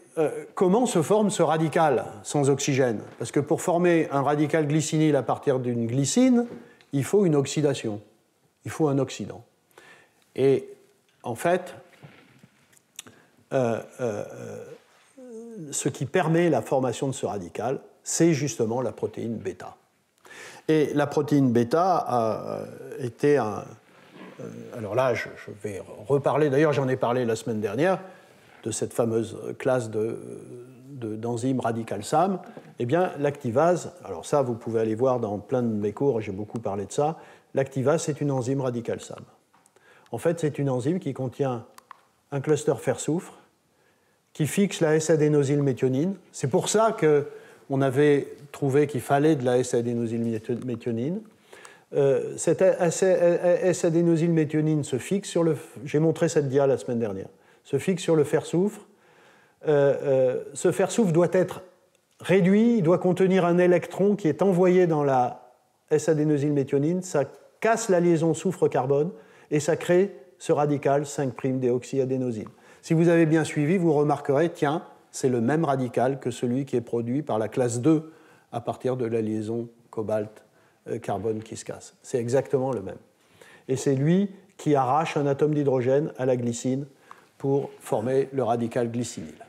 comment se forme ce radical sans oxygène? Parce que pour former un radical glycinyle à partir d'une glycine, il faut une oxydation, il faut un oxydant. Et en fait, ce qui permet la formation de ce radical, c'est justement la protéine bêta. Et la protéine bêta a été un... alors là, je vais reparler, d'ailleurs j'en ai parlé la semaine dernière, de cette fameuse classe d'enzymes radical SAM. Eh bien, l'activase, alors ça vous pouvez aller voir dans plein de mes cours, j'ai beaucoup parlé de ça, l'activase c'est une enzyme radical SAM. En fait, c'est une enzyme qui contient un cluster fer-soufre, qui fixe la S-adénosylméthionine. C'est pour ça qu'on avait trouvé qu'il fallait de la S-adénosylméthionine. Cette S-adénosylméthionine se fixe sur le... J'ai montré cette dia la semaine dernière. Se fixe sur le fer-soufre. Ce fer-soufre doit être réduit, il doit contenir un électron qui est envoyé dans la S-adénosylméthionine. Ça casse la liaison soufre-carbone et ça crée ce radical 5'-déoxyadénosine. Si vous avez bien suivi, vous remarquerez, tiens, c'est le même radical que celui qui est produit par la classe 2 à partir de la liaison cobalt-carbone qui se casse. C'est exactement le même. Et c'est lui qui arrache un atome d'hydrogène à la glycine pour former le radical glycinyle.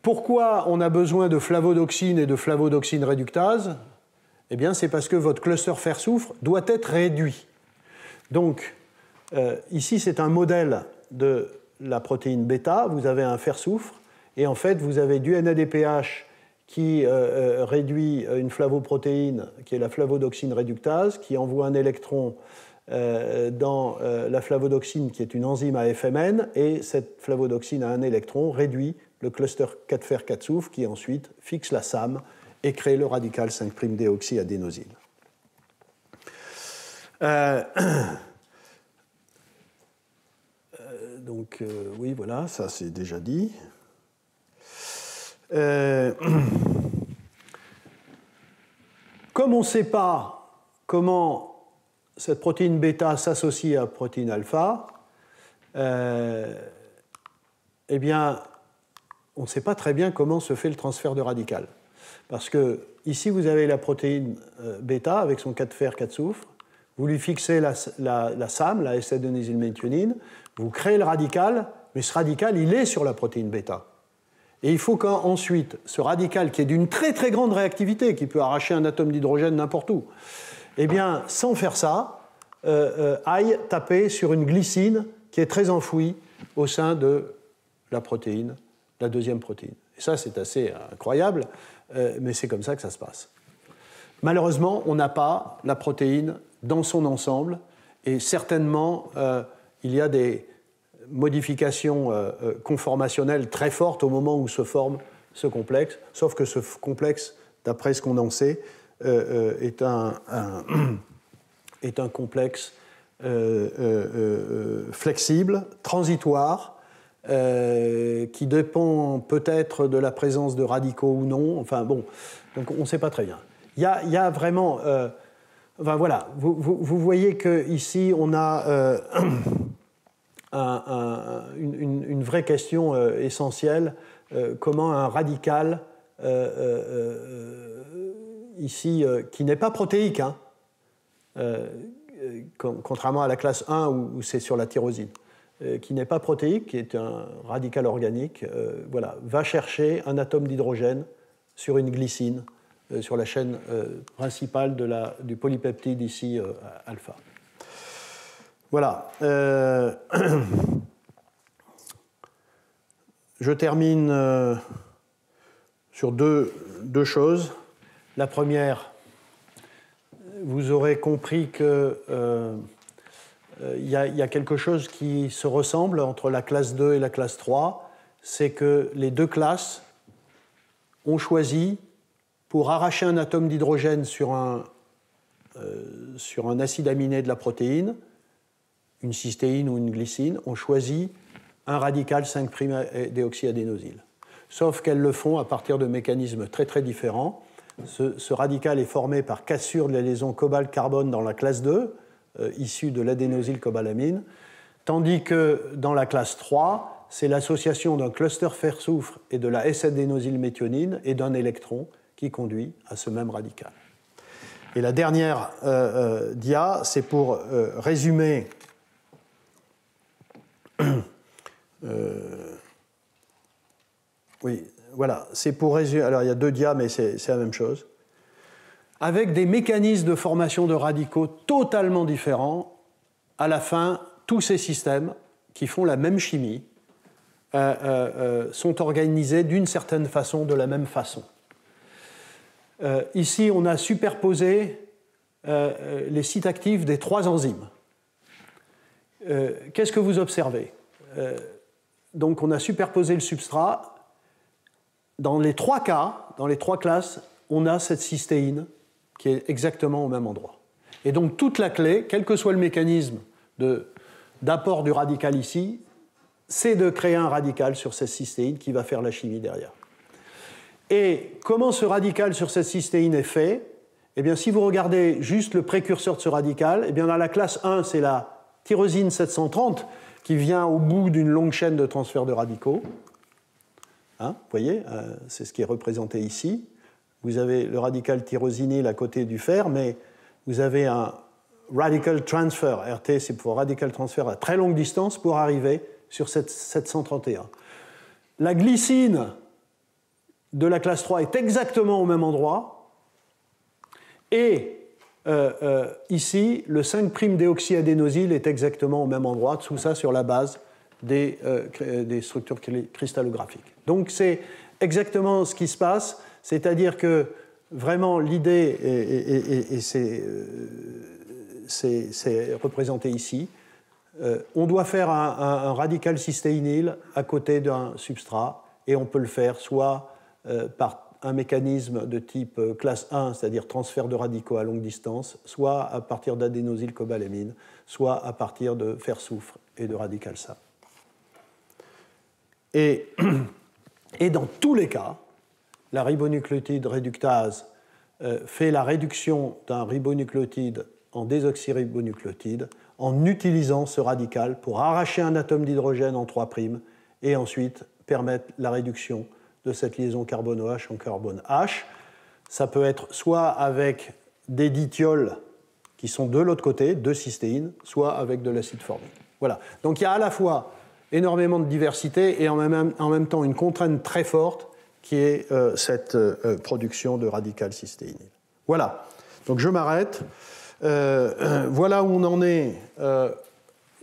Pourquoi on a besoin de flavodoxine et de flavodoxine réductase? Eh bien, c'est parce que votre cluster fer-soufre doit être réduit. Donc, ici, c'est un modèle de la protéine bêta. Vous avez un fer-soufre, et en fait, vous avez du NADPH qui réduit une flavoprotéine, qui est la flavodoxine réductase, qui envoie un électron dans la flavodoxine, qui est une enzyme à FMN, et cette flavodoxine à un électron réduit le cluster 4 fer 4 soufre, qui ensuite fixe la SAM et crée le radical 5'-déoxyadénosyle. Donc, oui, voilà, ça c'est déjà dit. Comme on ne sait pas comment cette protéine bêta s'associe à la protéine alpha, eh bien, on ne sait pas très bien comment se fait le transfert de radical. Parce que ici, vous avez la protéine bêta avec son 4 fer 4 soufre. Vous lui fixez la SAM, la S-adénosylméthionine, vous créez le radical, mais ce radical, il est sur la protéine bêta. Et il faut qu'ensuite, ce radical, qui est d'une très très grande réactivité, qui peut arracher un atome d'hydrogène n'importe où, eh bien, sans faire ça, aille taper sur une glycine qui est très enfouie au sein de la protéine, la deuxième protéine. Et ça, c'est assez incroyable, mais c'est comme ça que ça se passe. Malheureusement, on n'a pas la protéine dans son ensemble, et certainement, il y a des modifications conformationnelles très fortes au moment où se forme ce complexe, sauf que ce complexe, d'après ce qu'on en sait, est un complexe flexible, transitoire, qui dépend peut-être de la présence de radicaux ou non. Enfin bon, donc on ne sait pas très bien. Il y a vraiment... enfin voilà, vous voyez qu'ici, on a une vraie question essentielle. Comment un radical, ici, qui n'est pas protéique, hein, contrairement à la classe 1 où c'est sur la tyrosine, qui n'est pas protéique, qui est un radical organique, voilà, va chercher un atome d'hydrogène sur une glycine, sur la chaîne principale du polypeptide ici, alpha. Voilà. Je termine sur deux choses. La première, vous aurez compris qu'il y a quelque chose qui se ressemble entre la classe 2 et la classe 3, c'est que les deux classes ont choisi, pour arracher un atome d'hydrogène sur un acide aminé de la protéine, une cystéine ou une glycine, ont choisi un radical 5'-déoxyadénosyle. Sauf qu'elles le font à partir de mécanismes très très différents. Ce radical est formé par cassure de la liaison cobalt-carbone dans la classe 2, issue de l'adénosylcobalamine, tandis que dans la classe 3, c'est l'association d'un cluster fer-soufre et de la S-adénosylméthionine et d'un électron qui conduit à ce même radical. Et la dernière dia, c'est pour résumer oui, voilà, c'est pour résumer. Alors il y a deux dias, mais c'est la même chose. Avec des mécanismes de formation de radicaux totalement différents, à la fin, tous ces systèmes qui font la même chimie sont organisés d'une certaine façon, de la même façon. Ici, on a superposé les sites actifs des trois enzymes. Qu'est-ce que vous observez? Donc, on a superposé le substrat. Dans les trois cas, dans les trois classes, on a cette cystéine qui est exactement au même endroit. Et donc, toute la clé, quel que soit le mécanisme d'apport du radical ici, c'est de créer un radical sur cette cystéine qui va faire la chimie derrière. Et comment ce radical sur cette cystéine est fait? Eh bien, si vous regardez juste le précurseur de ce radical, eh bien, dans la classe 1, c'est la tyrosine 730 qui vient au bout d'une longue chaîne de transfert de radicaux. Hein, vous voyez, c'est ce qui est représenté ici. Vous avez le radical tyrosinyl à côté du fer, mais vous avez un radical transfer. RT, c'est pour radical transfer à très longue distance pour arriver sur cette 731. La glycine de la classe 3 est exactement au même endroit. Et ici, le 5'-déoxyadénosyle est exactement au même endroit, tout ça sur la base des structures cristallographiques. Donc c'est exactement ce qui se passe, c'est-à-dire que vraiment l'idée, et c'est représenté ici, on doit faire un radical cystéinyl à côté d'un substrat, et on peut le faire soit par un mécanisme de type classe 1, c'est-à-dire transfert de radicaux à longue distance, soit à partir d'adénosylcobalamine, soit à partir de fer-soufre et de radical SAP. Et dans tous les cas, la ribonucléotide réductase fait la réduction d'un ribonucléotide en désoxyribonucléotide en utilisant ce radical pour arracher un atome d'hydrogène en 3' et ensuite permettre la réduction de cette liaison carbone-OH en carbone H. Ça peut être soit avec des dithiols qui sont de l'autre côté, de cystéine, soit avec de l'acide formique. Voilà. Donc il y a à la fois énormément de diversité et en même temps une contrainte très forte qui est cette production de radical cystéinyl. Voilà. Donc je m'arrête. Voilà où on en est,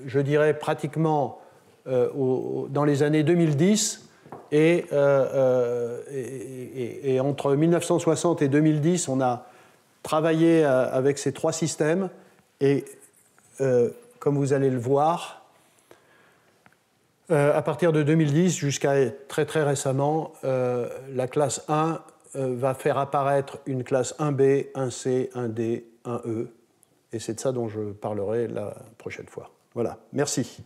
je dirais pratiquement dans les années 2010 et entre 1960 et 2010, on a travaillé avec ces trois systèmes et comme vous allez le voir, à partir de 2010 jusqu'à très très récemment, la classe 1 va faire apparaître une classe 1B, 1C, 1D, 1E. Et c'est de ça dont je parlerai la prochaine fois. Voilà, merci.